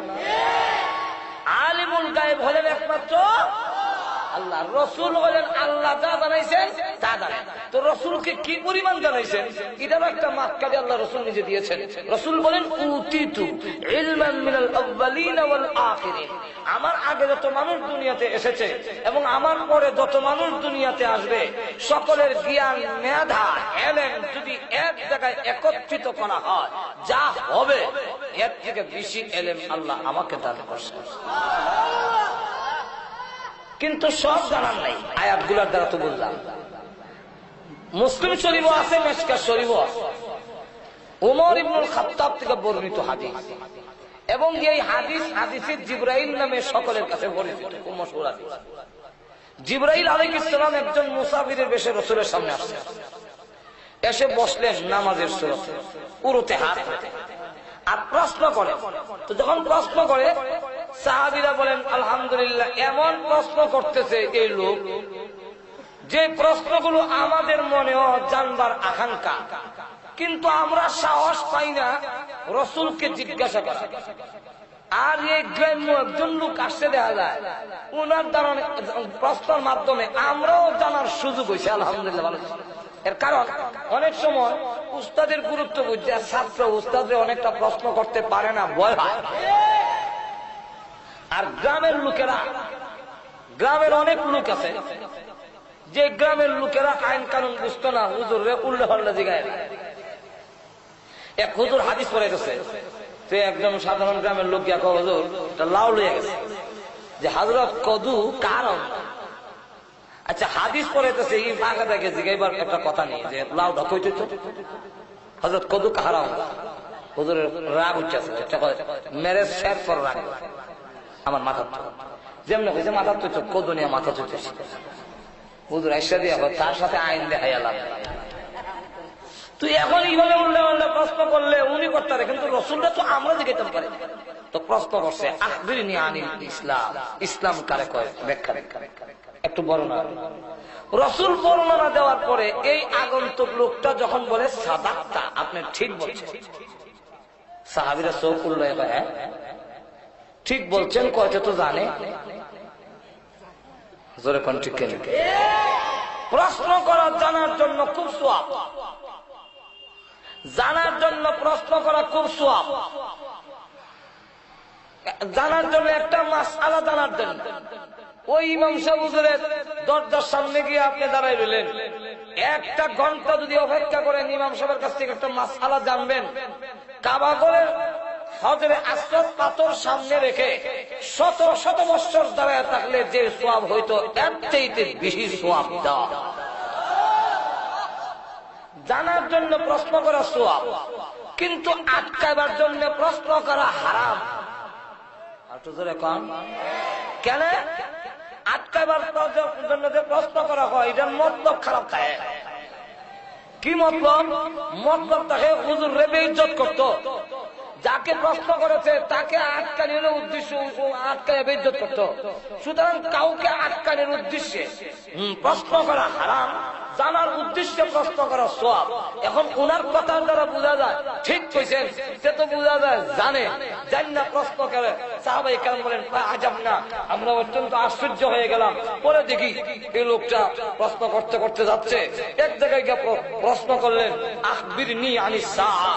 আলিমুল গায়েব হলেন একমাত্র আল্লাহ, রসুল হলেন আল্লাহ যা জানাইছেন তা জানেন। তো রসুলকে কি পরিমাণ জানাইছেন এটারও একটা মাপকাঠি আল্লাহ রসুল নিজে দিয়েছেন। রসুল বলেন উতিতু ইলমান মিনাল আউয়ালিনা ওয়াল আখিরিন, আমার আগে যত মানুষ দুনিয়াতে এসেছে এবং আমার পরে যত মানুষ দুনিয়াতে আসবে সকলের জ্ঞান, মেধা, এলেম যদি এক জায়গায় একত্রিত করা হয় যা হবে এর থেকে বেশি এলেম আল্লাহ আমাকে দান করছেন। কিন্তু সব জানার নাই। আয়াতগুলোর দ্বারা তো বুঝলাম। মুসলিম শরীফও আছে, মিশকাত শরীফও আছে। ওমর ইবনুল খাত্তাব থেকে বর্ণিত হাদিস, এবং এই হাদিস হাদিসে জিবরাইল নামে সকলের কাছে পরিচিত, খুব মশহুর হাদিস। জিবরাইল আলাইহিস সালাম একজন মুসাফিরের বেশে রাসূলের সামনে আসলেন, এসে বসলেন নামাজের সুরতে, উরুতে হাত রেখে, আর প্রশ্ন করে। তো যখন প্রশ্ন করে সাহাবীরা বলেন আলহামদুলিল্লাহ, এমন প্রশ্ন করতেছে এই লোক যে প্রশ্নগুলো আমাদের মনেও জানবার আকাঙ্ক্ষা, কিন্তু আমরা সাহস পাই না রাসূলকে জিজ্ঞাসা করা। আর এই গ্রাম্য একজন লোক আসছে, দেখা যায় উনার দ্বারা প্রশ্নের মাধ্যমে আমরাও জানার সুযোগ হয়েছে, আলহামদুলিল্লাহ ভালো। এর কারণ অনেক সময় উস্তাদের গুরুত্ব বুঝছে, ছাত্র উস্তাদে অনেকটা প্রশ্ন করতে পারে না, ভয় হয়। আর গ্রামের লোকেরা, গ্রামের অনেক লোক আছে যে গ্রামের লোকেরা আইন কানুন বুঝতো না, হুজুর রে উল্লে হল্লা জিগায়। এক হুজুর হাদিস পড়াইতেছে, সে একদম সাধারণ গ্রামের লোক গিয়া কয়, হুজুর লাউ লইয়া গেছে যে হযরত কদু কার? আচ্ছা হাদিস পড়াইতেছে, এই ফাঁকা দেখে জিগাইবার একটা কথা নেই যে লাউ ঢকইতে তো হযরত কদু কাহারা? হুজুরের রাগ উঠছে, মেরে শের পর রাগ আমার মাথা, যেমন হয়েছে মাথা তো কদু নিয়ে মাথা চুটেছে। হুজুর আইসা দিয়া তার সাথে আইন দেখাইয়া লাভ। তুই এখন এইভাবে উল্টা উল্টা প্রশ্ন করলে উনি করতে পারে, কিন্তু রসুলটা তো আমরা জিজ্ঞাসা পারি। তো প্রশ্ন করছে আখবিরনি আনিল ইসলাম, ইসলাম কারে কয়, ব্যাখ্যা একটু বর্ণনা। রসুল বর্ণনা দেওয়ার পরে এই আগন্তুক লোকটা যখন বলে সাদাক্তা, আপনি ঠিক বলছেন, সাহাবীরা চোখ উল্লে, হ্যাঁ ঠিক বলছেন, কয়টা তো জানে। জোরে কোন ঠিক কেন? প্রশ্ন করা জানার জন্য খুব সওয়াব, জানার জন্য প্রশ্ন করা খুব সওয়াব। জানার জন্য একটা মাসআলা জানার জন্য ওই ইমাম সাহেব হুজুরের দরজার সামনে গিয়ে আপনি দাঁড়াই রইলেন, একটা ঘন্টা যদি অপেক্ষা করেন ইমাম সাহেবের কাছ থেকে একটা মাসআলা জানবেন, কাবা ঘরের হজরে আসওয়াদ পাথর সামনে রেখে শত শত বছর দাঁড়ায় থাকলে যে সওয়াব হইতো, এর চাইতে বেশি সওয়াব দেওয়া। জানার জন্য প্রশ্ন করা সওয়াব, কিন্তু আটকাবার জন্য প্রশ্ন করা হারাম। কেন? আটকাবার জন্য যে প্রশ্ন করা হয় এটার মতলব খারাপ থাকে। কি মতলব? মতলব তাকে হুজুর রে বেইজ্জত করতো, যাকে প্রশ্ন করেছে তাকে আটকানোর উদ্দেশ্য আটকায় বেইজ্জত করতো। সুতরাং কাউকে আটকানোর উদ্দেশ্যে প্রশ্ন করা হারাম, জানার উদ্দেশ্যে প্রশ্ন করা সওয়াব। এখন ওনার কথার দ্বারা বোঝা যায় ঠিক কইছেন, সে তো বোঝা যায় জানে, জানি না প্রশ্ন করে। সাহাবায়ে কেরাম বলেন আজাব না, আমরা অত্যন্ত আশ্চর্য হয়ে গেলাম। পরে দেখি এই লোকটা প্রশ্ন করতে করতে যাচ্ছে, এক জায়গায় গিয়ে প্রশ্ন করলেন আখবিরনি আনিস সাআ,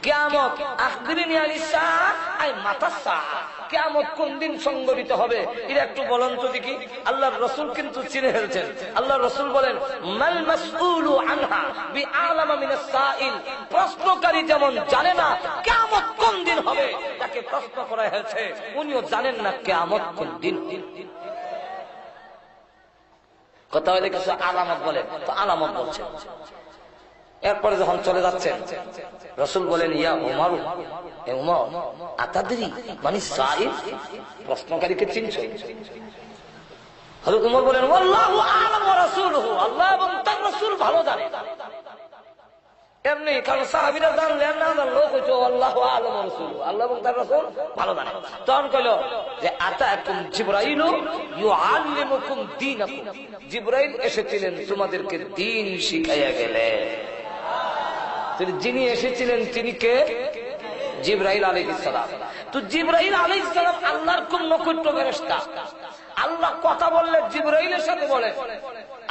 কিয়ামত। আখবিরনি আনিস সাআ আই মাতাস সাআ, কিয়ামত কোন দিন সংঘটিত হবে এটা একটু বলেন তো দেখি। আল্লাহর রাসূল কিন্তু চিনে ফেলছেন। আল্লাহর রাসূল বলেন মাল মাসউলু আনহা বিআলামা মিনাস সাইল, প্রশ্নকারী যেমন জানে না কিয়ামত কোন দিন হবে, তাকে প্রশ্ন করা হয়েছে উনিও জানেন না কিয়ামত কোন দিন। কথা হলে কিছু আলামত বলে, তো আলামত বলছেন। এরপরে যখন চলে যাচ্ছেন রাসূল বলেন ইয়া উমর, হে উমর আতাদরি মানে সাইল, প্রশ্নকারীকে চিনছো? হযরত উমর বলেন আল্লাহু আ'লাম ওয়া রাসূলুহু, আল্লাহ এবং তার রাসূল ভালো জানে। এমনি কারণ সাহাবীরা জানলেন না, লোক হইতো আল্লাহু আ'লাম ওয়া রাসূলুহু, আল্লাহ এবং তার রাসূল ভালো জানে। তখন কইল যে আতাকুম জিবরাইলু ইউআল্লিমুকুম দীনাকুম, জিবরাইল এসেছিলেন তোমাদেরকে দ্বীন শিখাইয়া গেলেন। যিনি এসেছিলেন তিনি কে? জিবরাইল আলাইহিস সালাম। তো জিবরাইল আলাইহিস সালাম আল্লাহর কোন নৈকট্য ফেরেশতা। আল্লাহ কথা বললে জিবরাইলের সাথে বলেন,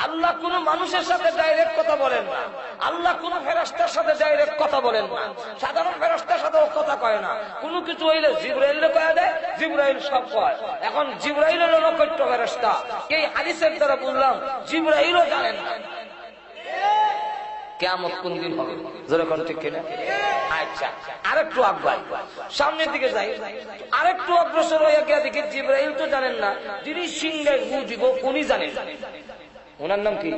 আল্লাহ কোন মানুষের সাথে ডাইরেক্ট কথা বলেন না, আল্লাহ কোন ফেরেশতার সাথে ডাইরেক্ট কথা বলেন না, সাধারণ ফেরেশতার সাথেও কথা কয় না। কোনো কিছু হইলে জিবরাইলকে কয়া দেয়, জিবরাইল সব কয়। এখন জিবরাইলের নৈকট্য ফেরেশতা, এই হাদিসের দ্বারা বুঝলাম জিবরাইলও জানেন না কিয়ামত কোন দিন হবে। জোরে কোন ঠিক কিনা? আচ্ছা আরেকটু আগুয়াই সামনের দিকে যাই, আরেকটু অগ্রসর হয়ে গিয়ে দেখি জিবরাইল তো জানেন না, যিনি সিংহায় গু দিব উনি জানেন। ওনার নাম কি?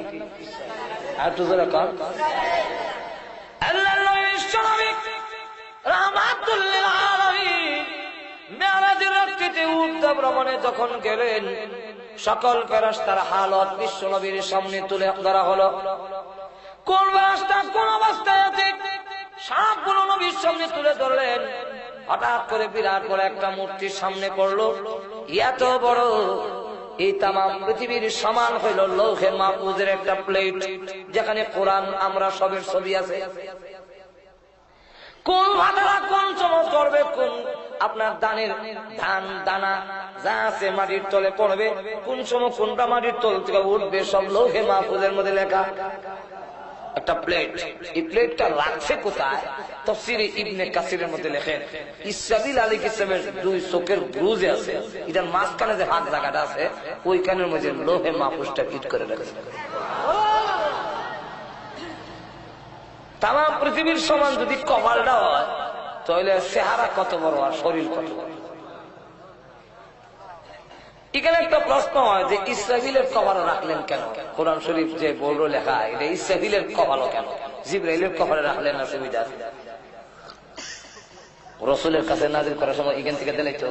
আর একটু জোরে কোন। আল্লাহর নবী রাহমাতুল লিল আলামিন মেরাজের রাতে উঠতে ভ্রমণে যখন গেলেন, সকল ফেরেশতার হালত বিশ্ব নবীর সামনে তুলে ধরা হলো। কোন ফেরেশতা কোন অবস্থায় আছে সবগুলো নবীর সামনে তুলে ধরলেন। হঠাৎ করে বিরাট বড় একটা মূর্তির সামনে পড়লো, এত বড় এই তামাম পৃথিবীর সমান হইল লৌহে মাহফুজের একটা প্লেট, যেখানে কোরআন আমরা সবের ছবি আছে। কোন ভাতারা কোন সময় করবে, কোন আপনার ধানের ধান দানা যা আছে মাটির তলে পড়বে, কোন সময় কোনটা মাটির তল থেকে উঠবে, সব লৌহে মাহফুজের মধ্যে লেখা। একটা প্লেট, এই প্লেটটা রাখছে কোথায়? তাফসীরে ইবনে কাসিরের মধ্যে লেখেন ইসরাফিল আলাইহিস সালামের দুই চোখের গ্রুজে আছে, এটার মাঝখানে যে হাত জায়গাটা আছে ওইখানের মধ্যে লৌহে মাহফুজটা ফিট করে রেখেছে। তামাম পৃথিবীর সমান যদি কপালটা হয় তাহলে চেহারা কত বড় আর শরীর কত বড়। এখানে একটা প্রশ্ন হয় যে ইসরাফিলের কপাল রাখলেন কেন? কোরআন শরীফ যে বড় লেখা এটা ইসরাফিলের কপালও কেন? জিবরাইলের কপালে রাখলেন না সুবিধা আছে? রাসূলের কাছে নাজিল করার সময় এখান থেকে দিলেই তো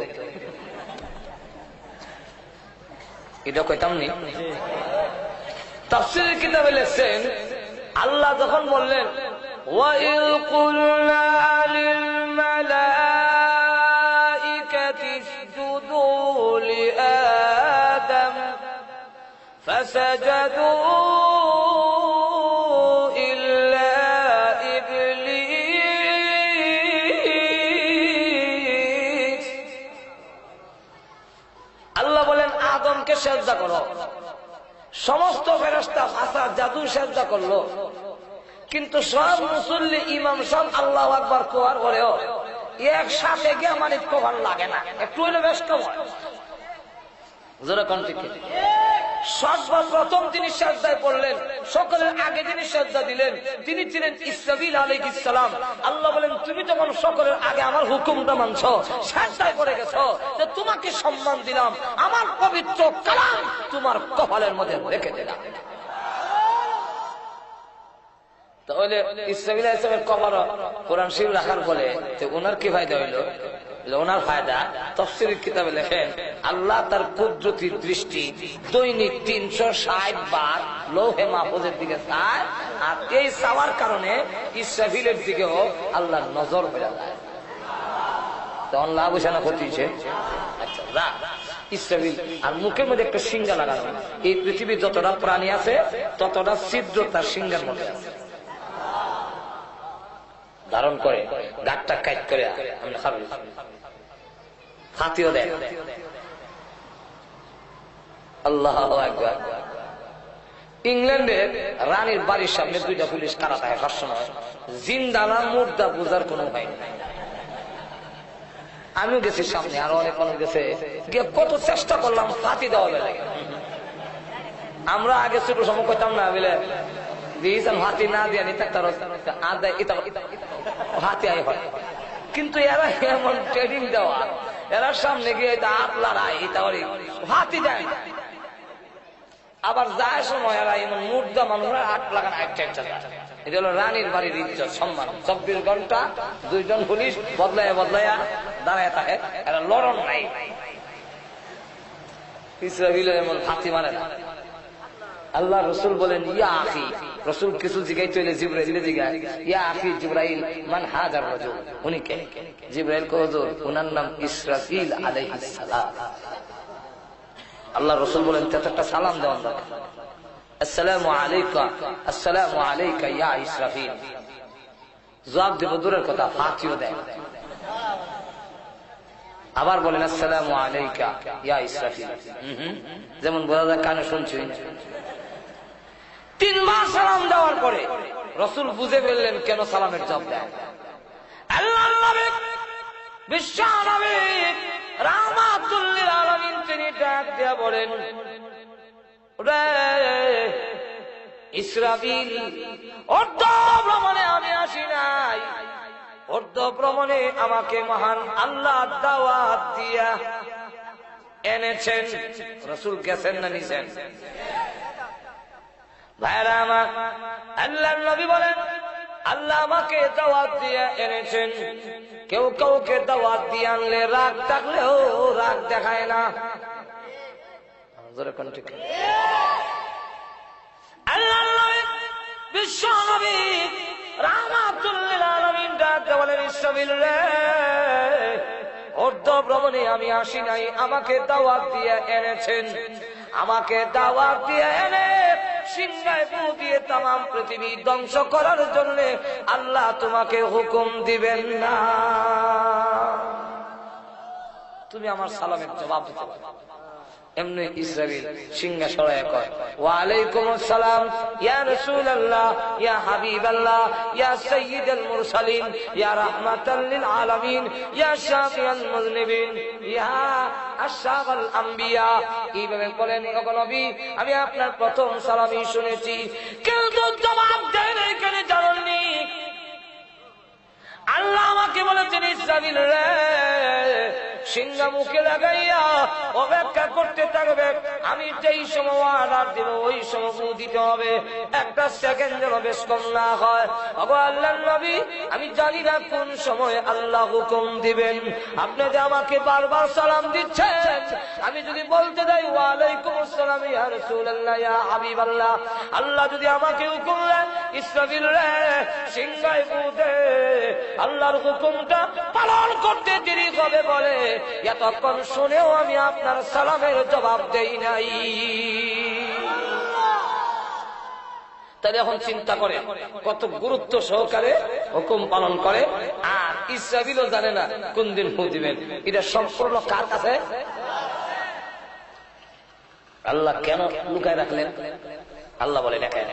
এটা কইতাম নি। তাফসীরের কিতাবে লেখছেন আল্লাহ যখন বললেন وَإِذْ قُلْنَا لِلْمَلَائِكَةِ اسْجُدُوا لِآدَمَ فَسَجَدُوا إِلَّا إِبْلِيسَ। আল্লাহ বলেন আদমকে সিজদা করো। সমস্ত ফেরেশতা ভাষা জাদু সিজদা করলো, কিন্তু সব মুসল্লি ইমাম সব আল্লাহু আকবার কোয়ার পরেও একসাথে গিয়ে আমার কভার লাগে না, একটু হইলে বেশ কম। সর্বপ্রথম তিনি সিজদায় পড়লেন, সকলের আগে যিনি সিজদা দিলেন তিনি ছিলেন ইসরাফিল আলাইহিস সালাম। আল্লাহ বলেন তুমি যখন সকলের আগে আমার হুকুমটা মানছো, সিজদায় পড়ে গেছো, যে তোমাকে সম্মান দিলাম, আমার পবিত্র কালাম তোমার কপালের মধ্যে রেখে দিলাম। তাহলে ইসরাফিল আলাইহিস সালামের কবর কোরআন শরীফ রাখার ফলে ওনার কি ফায়দা হইল? ওনার ফায়দা তাফসীরের কিতাবে লেখেন আল্লাহ তার কুদরতি দৃষ্টি দৈনিক 360 বার লৌহে মাহফুজের দিকে চায়, আর এই চাওয়ার কারণে ইসরাফিলের দিকেও আল্লাহর নজর হয়ে যায়। তখন লাভ হইছে না ক্ষতি হইছে? আচ্ছা রাখ ইসরাফিল আর মুখের মধ্যে একটা সিংহা লাগানো। এই পৃথিবীর যতটা প্রাণী আছে ততটা ছিদ্র তার সিংহের মধ্যে আছে। ধারণ করে গাঁটটা কাট করে আমরা খাবো, হাতিও দেয়। আল্লাহু আকবার। ইংল্যান্ডের রানীর বাড়ির সামনে দুইটা পুলিশ কারা থাকে সবসময়, জিন্দা না মুর্দা বুঝার কোন উপায় নেই। আমিও গেছি সামনে, আরো অনেক মানুষ গেছে, গিয়ে কত চেষ্টা করলাম ফাঁকি দেওয়া লাগে। আমরা আগে ছোট সময় কইতাম না বলে হাতি না দিয়ে হাতি আয় হয়, কিন্তু এরা এমন ট্রেনিং দেওয়া, এরা সামনে গিয়ে হাত লড়াই হাতি দেয়। আবার যায় সময় এরা এমন মুর্দা মানুষরা হাত লাগান একটা। এটা হলো রানীর বাড়ির ইজ্জত সম্মান। 24 ঘন্টা 2 জন পুলিশ বদলাইয়া দাঁড়ায় থাকে, এরা লড়ন নাই। ইসরাফিল এমন হাতি মানে না। আল্লাহ রসুল বলেন ইয়া আখি, রসুল কিছু জিগাইতে হইলে জিবরাইল জিগায় ইয়া আখি জিবরাইল মান হাজার রাজুল, উনি কে? জিবরাইল কো হুজুর উনার নাম ইসরাফিল আলাইহিস সালাম। আল্লাহ রসুল বলেন তে একটা সালাম দেওয়ার দরকার, আসসালামু আলাইকা, আসসালামু আলাইকা ইয়া ইসরাফিল। জবাব দেব দূরের কথা, হাতিও দেয়। আবার বলেন আসসালামু আলাইকা ইয়া ইসরাফিল, যেমন বোঝা যায় কানে শুনছি। 3 বার সালাম দেওয়ার পরে রসুল বুঝে ফেললেন কেন সালামের জবাব দেয়। আল্লাহর নবী বিশ্ব নবী রাহমাতুল লিল আলামিন তিনি ডাক দিয়া বলেন রে ইসরাফিল, অর্ধ ভ্রমণে আমি আসি নাই, অর্ধ ভ্রমণে আমাকে মহান আল্লাহ দাওয়াত দিয়া এনেছেন। রসুল গেছেন না নিছেন? ভাইরা আমার, আল্লাহর নবী বলেন আল্লাহ আমাকে দাওয়াত দিয়ে এনেছেন। কেউ কাউকে দাওয়াত দিয়ে আনলে রাগ থাকলেও রাগ দেখায় না। জোরে কোন ঠিক আল্লাহর নবী বিশ্ব নবী রাহমাতুল লিল আলামিন ডাক বলেন ইসরাফিল রে অর্ধ ভ্রমণে আমি আসি নাই, আমাকে দাওয়াত দিয়ে এনেছেন, আমাকে দাওয়াত দিয়ে এনে সিংহায় ফু দিয়ে তামাম পৃথিবী ধ্বংস করার জন্য আল্লাহ তোমাকে হুকুম দিবেন না, তুমি আমার সালামের জবাব দিতে পারো। এমনি ইসরাফিল সিংহা সরায় কয় ওয়া আলাইকুম আসসালাম ইয়া রাসূলুল্লাহ ইয়া হাবিবাল্লাহ ইয়া সাইয়্যিদুল মুরসালিন ইয়া রাহমাতাল লিল আলামিন ইয়া শাফিউল মুযনিবিন ইয়া আশরাফুল আম্বিয়া। এইভাবে বলেন ওগো নবী আমি আপনার প্রথম সালামই শুনেছি, কিন্তু জবাব দেন নাই কেন জানেননি? আল্লাহ আমাকে বলেছেন ইসরাফিল রে সিংহা মুখে লাগাইয়া অপেক্ষা করতে থাকবে, আমি যেই সময় অর্ডার দিব ওই সময় ফু দিতে হবে, একটা সেকেন্ড যেন বেশ কম না হয়। ওগো আল্লাহর নবী আমি জানি না কোন সময় আল্লাহ হুকুম দিবেন, আপনি যে আমাকে বারবার সালাম দিচ্ছেন, আমি যদি বলতে যাই ওয়া আলাইকুম আসসালাম ইয়া রাসূলুল্লাহ ইয়া হাবিবাল্লাহ, আল্লাহ যদি আমাকে হুকুম দেয় ইসরাফিল রে সিংহায় ফু দে, আল্লাহর হুকুমটা পালন করতে দেরি হবে বলে এতক্ষণ শুনেও আমি আপনার সালামের জবাব দেই নাই। তাহলে এখন চিন্তা করে কত গুরুত্ব সহকারে হুকুম পালন করে, আর ইসরাফিলও জানে না কোন দিন ফু দিবেন। এটা সম্পূর্ণ কার কাছে? আল্লাহ কেন লুকায় রাখলেন? আল্লাহ বলে দেখায়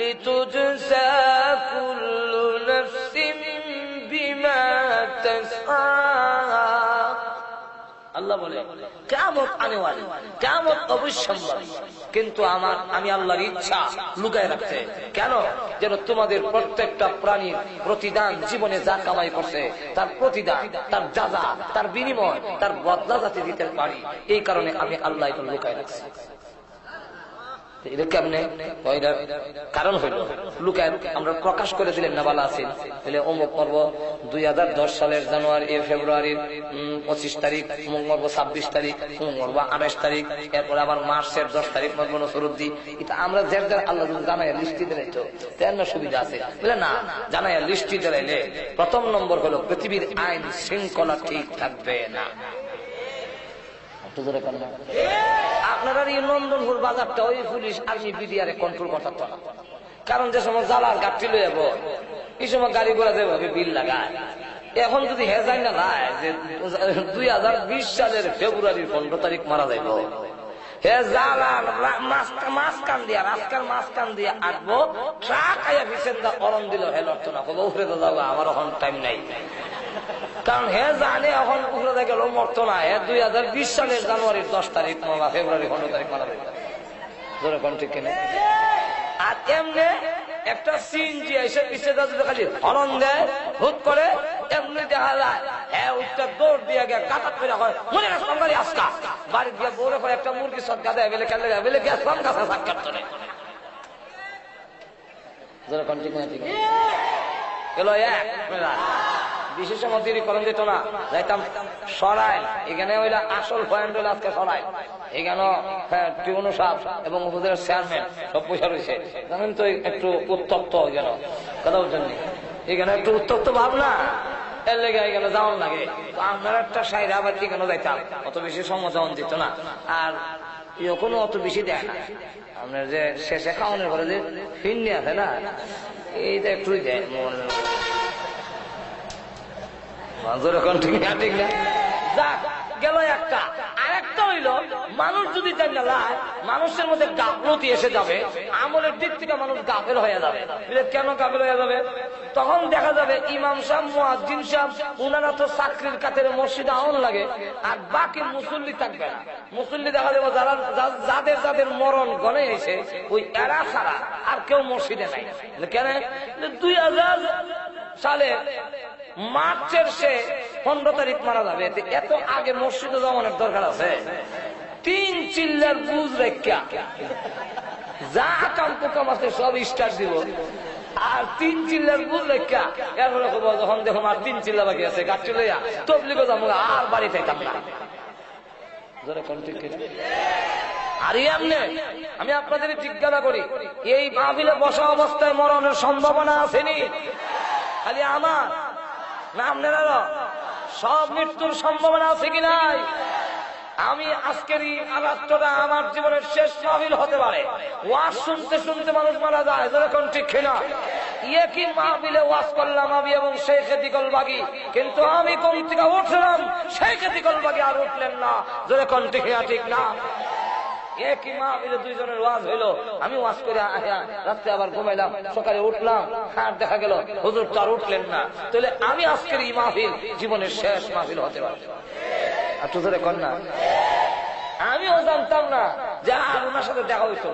لتجزى كل نفس بما تسعى। আল্লাহ বলে কিয়ামত আনেওয়ালি, কিয়ামত অবশ্যম্ভাবী, কিন্তু আমি আল্লাহর ইচ্ছা লুকায় রাখতে কেন? যেন তোমাদের প্রত্যেকটা প্রাণীর প্রতিদান জীবনে যা কামাই করছে তার প্রতিদান, তার যাজা, তার বিনিময়, তার বদলা যাতে দিতে পারি, এই কারণে আমি আল্লাহ এটা লুকায় রাখছি। কারণ হইল লুকায় আমরা প্রকাশ করে দিলেন না ভালো আছেন, তাহলে অমুক পর্ব 2010 সালের জানুয়ারি ফেব্রুয়ারির 25 তারিখ, অমুক পর্ব 26 তারিখ, অমুক পর্ব 28 তারিখ, এরপরে আবার মার্চের 10 তারিখ মর্ব নসরুদ্দি। এটা আমরা যার আল্লাহ জানাই লিস্টি দিলাই তো তেন সুবিধা আছে বুঝলে না? জানাই লিস্টি দিলাইলে প্রথম নম্বর হলো পৃথিবীর আইন শৃঙ্খলা ঠিক থাকবে না। আপনারা এই নন্দনপুর বাজারটা ওই পুলিশ আর্মি বিডিআর কন্ট্রোল করতে পারত না, কারণ যে সময় জ্বালার গাড়ি লয়ে যাব এই সময় গাড়ি ঘোড়া যেভাবে বিল লাগায়, এখন যদি হেজাই না যায় যে 2020 সালের ফেব্রুয়ারির 15 তারিখ মারা যাইব, হে জ্বালান মাঝখান দিয়া রাস্তার মাঝখান দিয়ে আঁকবো, ট্রাক আইয়া বিছেন্দা অরণ দিল হেল অর্থ না কবে উঠে তো যাবো, আমার এখন টাইম নাই, কারণ হে জানে এখন উপরে গেল মরতো না। 2020 সালের জানুয়ারির 10 তারিখ বা ফেব্রুয়ারি 15 তারিখ মারা যায়, ধরে কোন ঠিক কিনা? আর এমনি একটা সিএনজি এসে পিছিয়ে যাচ্ছে খালি হরণ দেয় হুট করে, এমনি দেখা যায় হ্যাঁ উঠটা দৌড় দিয়ে গিয়ে কাটা ফেরা হয় মনে হয় সরকারি আজকা বাড়ি দিয়ে বউরে করে একটা মুরগি সৎকা দেয় বেলে খেলে বেলে গ্যাস কম কাছে সাক্ষাৎ করে ধরে কোন ঠিক না? ঠিক এলো এক বিশেষ মন্ত্রী করেন যেত না, যাইতাম সরাই, এখানে হইলে আসল পয়েন্ট হইলে আজকে সরাই, এখানে টিউনো সাহেব এবং উপজেলার চেয়ারম্যান সব পয়সা রয়েছে জানেন তো, একটু উত্তপ্ত এখানে কথা বলছেন, এখানে একটু উত্তপ্ত ভাব না, এর লেগে এখানে যাওয়ার লাগে। তো আপনারা একটা সাইড আবার এখানে যাইতাম, অত বেশি সময় যেমন দিত না, আর এখনো অত বেশি দেয় না। আপনার যে শেষে খাওয়ানোর পরে যে ফিরনি আছে না, এইটা একটু দেয় মনে ঠিক না? ঠিক না? যাক গেল একটা। আরেকটা হইল মানুষ যদি জানালায় মানুষের মধ্যে গাফলতি এসে যাবে, আমলের দিক থেকে মানুষ গাফেল হয়ে যাবে। কেন গাফেল হয়ে যাবে? তখন দেখা যাবে ইমাম সাহেব মুয়াজ্জিন সাহেব উনারা তো চাকরির কাতারে মসজিদে আউন লাগে, আর বাকি মুসল্লি থাকবে না। মুসল্লি দেখা যাবে যারা যাদের যাদের মরণ গনে এসে ওই এরা ছাড়া আর কেউ মসজিদে নাই। কেন? 2000 সালে মার্চের সে 15 তারিখ মারা যাবে, এত আগে মসজিদে যাওয়ানোর দরকার আছে? 3 চিল্লার বুঝ রেখা যা কাম পোকাম আছে সব স্টার্ট দিব, আর 3 চিল্লার বুঝলে এরপরে যখন দেখো আর 3 চিল্লা বাকি আছে গাছটি লইয়া তবলিগো যাবো আর বাড়ি থাকতাম না। আর এমনি আমি আপনাদের জিজ্ঞাসা করি, এই মাহফিলে বসা অবস্থায় মরণের সম্ভাবনা আসেনি? খালি আমার না আপনারা সব মৃত্যুর সম্ভাবনা আছে কি নাই? আমি আজকের এই আলাপটা আমার জীবনের শেষ মাহফিল হতে পারে। ওয়াজ শুনতে শুনতে মানুষ মারা যায়, যখন ঠিক কিনা? একই মাহফিলে ওয়াজ করলাম আমি এবং শেখ দিকল বাগি, কিন্তু আমি কোন থেকে উঠলাম, শেখ দিকল বাগি আর উঠলেন না, যখন ঠিক ঠিক না? একই মাহফিলে 2 জনের ওয়াজ হইলো, আমি ওয়াজ করে রাত্রে আবার ঘুমাইলাম, সকালে উঠলাম, আর দেখা গেল হুজুর তো আর উঠলেন না। তাহলে আমি আজকের এই মাহফিল জীবনের শেষ মাহফিল হতে পারে। আর তো ধরে কর না, আমিও জানতাম না যে আর ওনার সাথে দেখা হইতো।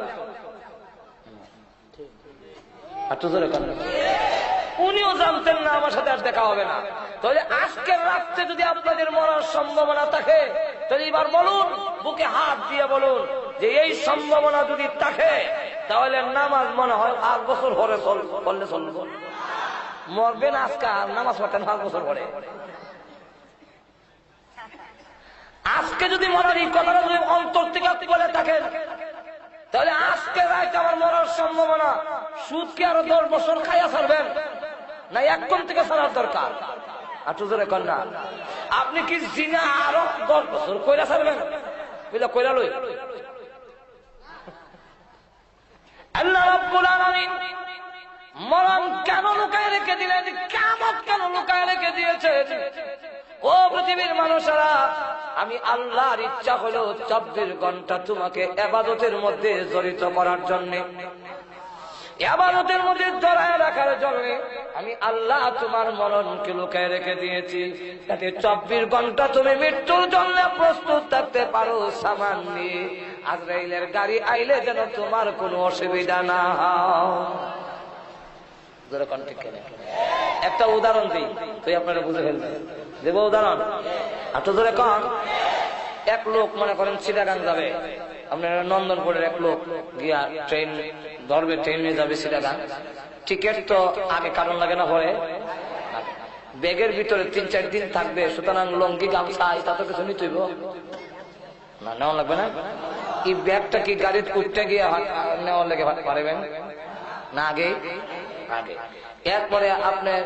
আর তো ধরে কর না, উনিও জানতেন না আমার সাথে আর দেখা হবে না। তাহলে আজকের রাত্রে যদি আপনাদের মরার সম্ভাবনা থাকে, তাহলে এবার বলুন, বুকে হাত দিয়ে বলুন যে এই সম্ভাবনা যদি থাকে, তাহলে নামাজ মনে হয় 8 বছর পরে পড়লে চলবে। মরবেন আজকে আর নামাজ পড়তেন 8 বছর পরে। আজকে যদি মরার এই কথাটা যদি অন্তর থেকে আপনি বলে থাকেন, তাহলে আজকে রাত আমার মরার সম্ভাবনা। সুদ কি আরো 10 বছর খাইয়া ছাড়বেন, না একদম থেকে ছাড়ার দরকার? আর তো জোরে কন্যা, আপনি কি জিনা আরো 10 বছর কইরা ছাড়বেন? কইরা লই। আল্লাহ রাব্বুল আলামিন মরণ কেন লুকায় রেখে দিলেন, কিয়ামত কেন লুকায় রেখে দিয়েছেন? ও পৃথিবীর মানুষেরা, আমি আল্লাহর ইচ্ছা হলো 24 ঘন্টা তোমাকে ইবাদতের মধ্যে জড়িত করার জন্য, ইবাদতের মধ্যে জড়ায় রাখার জন্য আমি আল্লাহ তোমার মরণকে লুকায় রেখে দিয়েছি, যাতে 24 ঘন্টা তুমি মৃত্যুর জন্য প্রস্তুত থাকতে পারো। সামান নিয়ে আজরাইলের গাড়ি আইলে যেন তোমার কোনো অসুবিধা না হয়। একটা উদাহরণ দিই, তুই আপনারা বুঝে ফেলবেন। দেব উদাহরণ? এত ধরে কন, এক লোক মনে করেন চিটাগাং যাবে, আপনার নন্দনপুরের এক লোক গিয়া ট্রেন ধরবে, ট্রেনে যাবে চিটাগাং। টিকিট তো আগে কারণ লাগে না, পরে ব্যাগের ভিতরে 3-4 দিন থাকবে, সুতরাং লঙ্গি গামছা এটা তো কিছু নিতেইব না, নেওয়া লাগবে না? এই ব্যাগটা কি গাড়িতে উঠতে গিয়ে নেওয়ার লেগে পারবেন না? আগে আগে এরপরে আপনার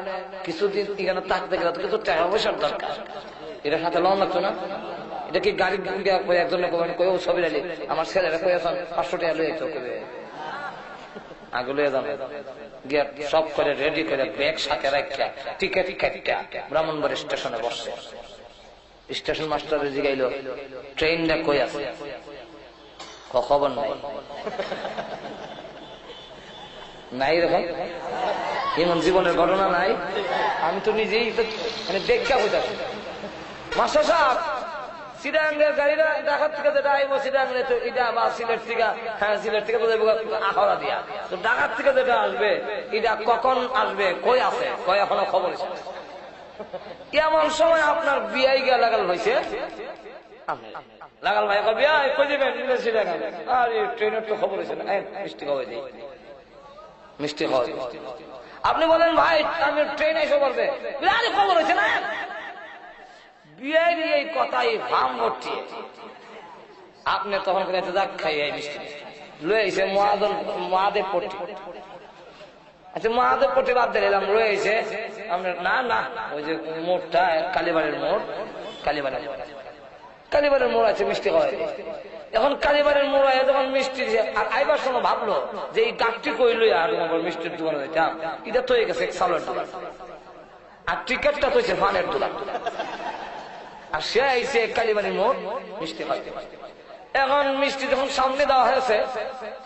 কিছুদিন এখানে থাকতে গেলে তো কিছু টাকা পয়সার দরকার, এটার সাথে লোন লাগতো না? এটা কি গাড়ি একজন কই ছবি আলি আমার ছেলেরা কয়েছেন 500 টাকা লয়ে চোখে আগে লয়ে যাবে গিয়ে সব করে রেডি করে ব্যাগ সাথে রাখা টিকিট কাটটা ব্রাহ্মণবাড়ি স্টেশনে বসছে। স্টেশন মাস্টার জিগাইল ট্রেনটা কই আছে, খবর নাই। নাই এরকম এমন জীবনের ঘটনা নাই? আমি তো নিজেই মানে দেখা বুঝাচ্ছি। মাস্টার সাহেব, সিটাঙ্গের গাড়িটা ঢাকার থেকে যেটা আইব সিটাঙ্গে তো এটা বা সিলেট থেকে, হ্যাঁ সিলেট থেকে আহরা দিয়া, তো ঢাকার থেকে যেটা আসবে এটা কখন আসবে, কই আছে, কই এখনো খবর। এমন সময় আপনার বিয়াই গিয়া লাগাল হয়েছে, লাগাল ভাই বিয়াই কই দিবেন সিটাঙ্গে, আর ট্রেনের তো খবর হয়েছে না, মিষ্টি খাওয়াই দিই, মিষ্টি খাওয়াই। আপনি বলেন ভাই আমি ট্রেন এসে বলবে, আরে খবর হয়েছে না। বিয়ের এই কথাই ভাম করছে, আপনি তখন যাক খাইয়ে মিষ্টি লয়েছে মহাদেব পট্টি। আচ্ছা মহাদেব পট্টি বাদ দিলাম, রয়েছে আপনার না না ওই যে মোড়টা কালীবাড়ির মোড়, কালীবাড়ির মোড় আছে মিষ্টি খাওয়াই। এখন কালীবাড়ির মোড় আয় যখন মিষ্টি আর আইবার সময় ভাবলো যে এই গাছটি কইল আর মিষ্টির দোকানে যেতাম, এটা তো হয়ে গেছে চালের দোকান, আর টিকিটটা তো ফানের দোকান, আর সে আইসে কালীবাড়ির মোড় মিষ্টি খাইতে। এখন মিষ্টি যখন সামনে দেওয়া হয়েছে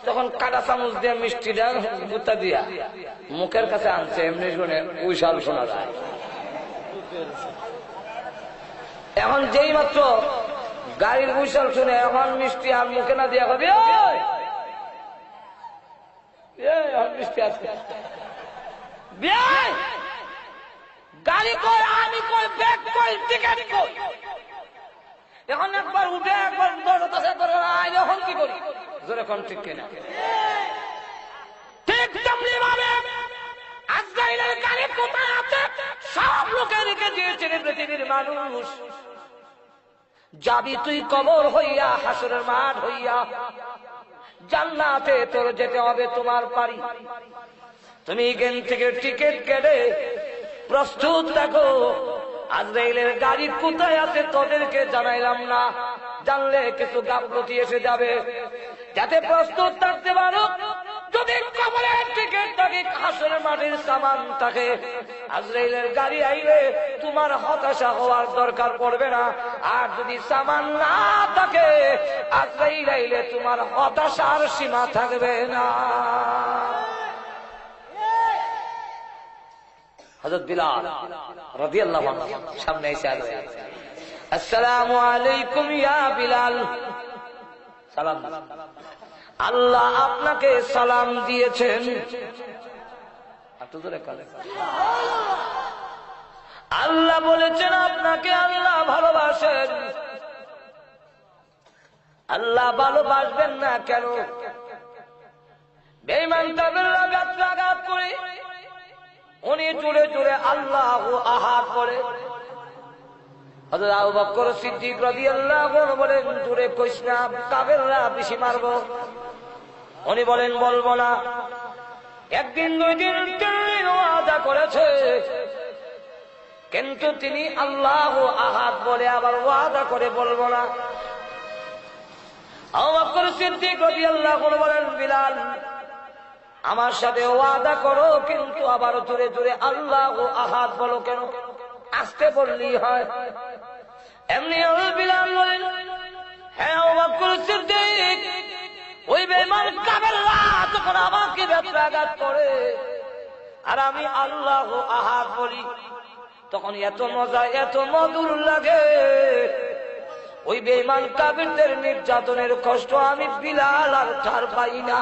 তখন কাটা চামচ দিয়ে মিষ্টিটা গুতা দিয়া মুখের কাছে আনছে, এমনি শুনে উইশাল শোনা যায়। এখন যেই মাত্র গাড়ির উইশাল শুনে এখন মিষ্টি আর মুখে না দিয়া কবি মিষ্টি আছে গাড়ি কই, আমি কই, ব্যাগ কই, টিকিট কই। এখন একবার উঠে একবার এখন কি করি, জোরে কোন ঠিক কিনা? আজরাইলের গাড়ি কোথায় আছে সব লোকে রেখে দিয়েছেন পৃথিবীর মানুষ। যাবি তুই কবর হইয়া, হাসরের মাঠ হইয়া, জান্নাতে তোর যেতে হবে তোমার পারি। তুমি এখান থেকে টিকিট কেটে প্রস্তুত থাকো। আজরাইলের গাড়ি কোথায় আছে তোদেরকে জানাইলাম না, জানলে কিছু গাফলতি এসে যাবে, যাতে প্রস্তুত থাকতে পারো। যদি কবরের টিকিট থাকে, হাসরের মাঠের সামান থাকে, আজরাইলের গাড়ি আইলে তোমার হতাশা হওয়ার দরকার পড়বে না। আর যদি সামান না থাকে, আজরাইল আইলে তোমার হতাশার সীমা থাকবে না। হযরত বিলাল রাদিয়াল্লাহু আনহু সামনে এসে আছেন। আসসালামু আলাইকুম ইয়া বিলাল। সালাম। আল্লাহ আপনাকে সালাম দিয়েছেন। আল্লাহ বলেছেন আপনাকে আল্লাহ ভালোবাসেন। আল্লাহ ভালোবাসবেন না কেন? বেঈমান কাফেররা গাত্রাঘাত করে, উনি জোরে জোরে আল্লাহু আহাদ বলে। হযরত আবু বকর সিদ্দিক রাদিয়াল্লাহু আনহু বলেন, জোরে কইস না, কাফেররা বেশি মারবো। উনি বলেন, বলবো না। একদিন, দুই দিন, তিন দিন ওয়াদা করেছে, কিন্তু তিনি আল্লাহু আহাদ বলে আবার ওয়াদা করে বলবো না। আবু বকর সিদ্দিক রাদিয়াল্লাহু আনহু বলেন, বিলাল আমার সাথে ওয়াদা করো, কিন্তু আবার জোরে জোরে আল্লাহু আহাদ বলো কেন? আস্তে বললেই হয়। এমনি বিলাল বলেন, হ্যাঁ আবু বকর সিদ্দিক, ওই বেঈমান কাফেররা যখন আমাকে ব্যত্রাঘাত করে আর আমি আল্লাহু আহাদ বলি, তখন এত মজা, এত মধুর লাগে। ওই বেঈমান কাফেরদের নির্যাতনের কষ্ট আমি বিলাল আর ঠার পাই না।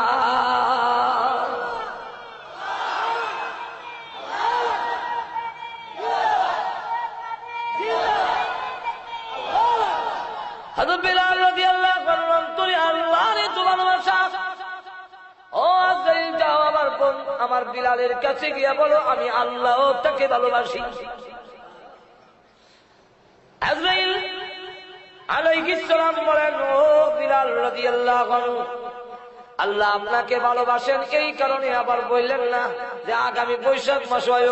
হযরত বিলাল রাদিয়াল্লাহু আনহু তুই আল্লাহরে ভালোবাসা। ও আজরাইল যাও, আমার বিলালের কাছে গিয়ে বলো আমি আল্লাহ তাকে ভালোবাসি। আজরাইল আলাইহিস সালাম বলেন, ও বিলাল রাদিয়াল্লাহু আনহু, আল্লাহ আপনাকে ভালোবাসেন, এই কারণে আবার বললেন না যে আগামী বৈশাখ মাস হয়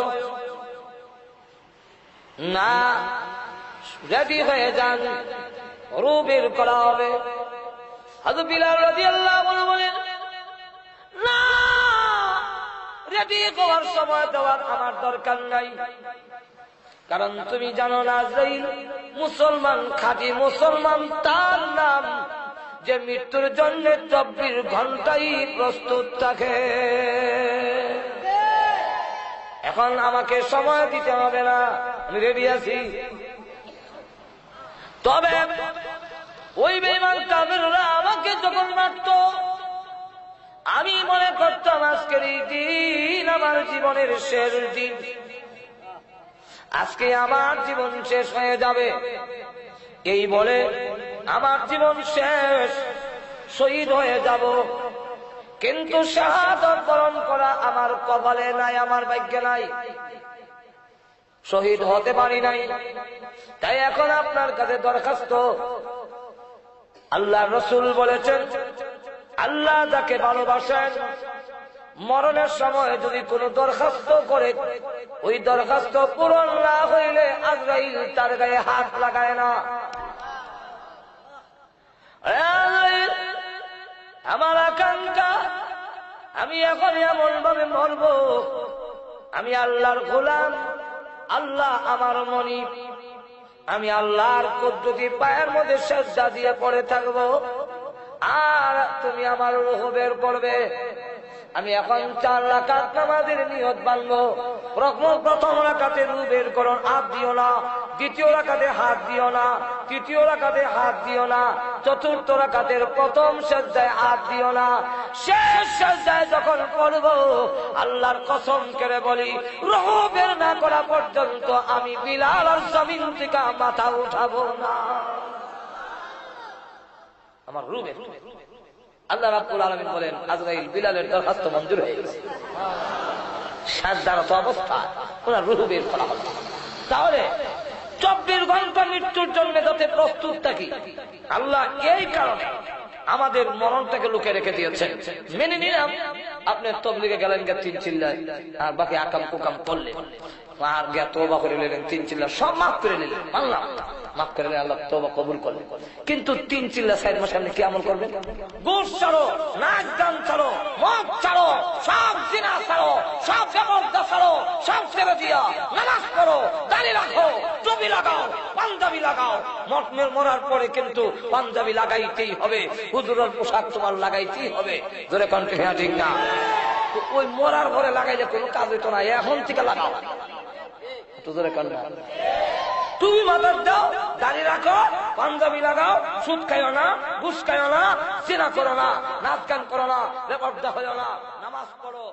না, রেডি হয়ে যান, রূহ বের করা হবে। হযরত বিলাল রাদিয়াল্লাহু আনহু বলেন, না, রেডি হওয়ার সময় দেওয়ার আমার দরকার নাই, কারণ তুমি জানো না আজরাইল মুসলমান, খাঁটি মুসলমান তার নাম যে মৃত্যুর জন্য 24 ঘন্টাই প্রস্তুত থাকে। এখন আমাকে সময় দিতে হবে না, আমি রেডি আছি। তবে ওই বেঈমান কাফেররা আমাকে যখন মারত, আমি মনে করতাম আজকের এই দিন আমার জীবনের শেষ দিন, আজকে আমার জীবন শেষ হয়ে যাবে। এই বলে আমার জীবন শেষ, শহীদ হয়ে যাব। কিন্তু শাহাদাত বরণ করা আমার কপালে নাই, আমার ভাগ্যে নাই, শহীদ হতে পারি নাই। তাই এখন আপনার কাছে দরখাস্ত, আল্লাহ রাসূল বলেছেন, আল্লাহ যাকে ভালোবাসেন মরণের সময় যদি কোনো দরখাস্ত করে, ওই দরখাস্ত পূরণ না হইলে আজরাইল তার গায়ে হাত লাগায় না। আমার আকাঙ্ক্ষা, আমি এখন এমন ভাবে মরব, আমি আল্লাহর গোলাম, আল্লাহ আমার মনিব, আমি আল্লাহর কুদরতি পায়ের মধ্যে সেজদা দিয়ে পড়ে থাকবো, আর তুমি আমার রূহ বের করবে। আমি এখন 4 রাকাত নামাজের নিয়ত বাঁধবো। প্রথম রাকাতে রূহ বের করো, হাত দিও না। দ্বিতীয় রাকাতে হাত দিও না। তৃতীয় রাকাতে হাত দিও না। চতুর্থ রাকাতের প্রথম সেজদায় হাত দিও না। শেষ সেজদায় যখন পড়বো, আল্লাহর কসম করে বলি, রূহ বের না করা পর্যন্ত আমি বিলাল আর জমিন থেকে মাথা উঠাবো না। আমার রূহ বের। আল্লাহ রাব্বুল আলামিন বলেন, আজরাইল বিলালের দরখাস্ত মঞ্জুর হয়ে গেছে। সাজদারত অবস্থা ওনার রুহু বের করা হলো। তাহলে 24 ঘন্টা মৃত্যুর জন্য যাতে প্রস্তুত থাকি, আল্লাহ এই কারণে আমাদের মরণটাকে লুকে রেখে দিয়েছেন। মেনে নিলাম আপনি তবলিগে গেলেন গে 3 চিল্লা, আর বাকি আকাম কুকাম করলেন, আর গিয়া তওবা করে নিলেন 3 চিল্লা, সব মাফ করে নিলেন, আল্লাহ মাফ করে নিলেন, আল্লাহ তওবা কবুল করলেন। কিন্তু 3 চিল্লা 4 মাস আপনি কি আমল করবেন? ঘুষ ছাড়ো, নাচ গান ছাড়ো, মদ ছাড়ো, সব জিনা ছাড়ো, সব জবরদস্ত ছাড়ো, সব ছেড়ে দিয়া নামাজ পড়ো, দাড়ি রাখো, টুপি লাগাও, পাঞ্জাবি লাগাও। মরার পরে কিন্তু পাঞ্জাবি লাগাইতেই হবে, হুজুরের পোশাক তোমার লাগাইতেই হবে। জোরে কণ্ঠে হ্যাঁ ঠিক না? ওই মরার পরে লাগাইলে কোনো কাজ হইতো না, এখন থেকে লাগাও। জোরে কণ্ঠে তুমি মাথার দাও, দাড়ি রাখো, পাঞ্জাবি লাগাও, সুদ খাইও না, ঘুষ খাইও না, জিনা করো না, নাচ গান করো না, বেপরদা হইও না, নামাজ পড়ো।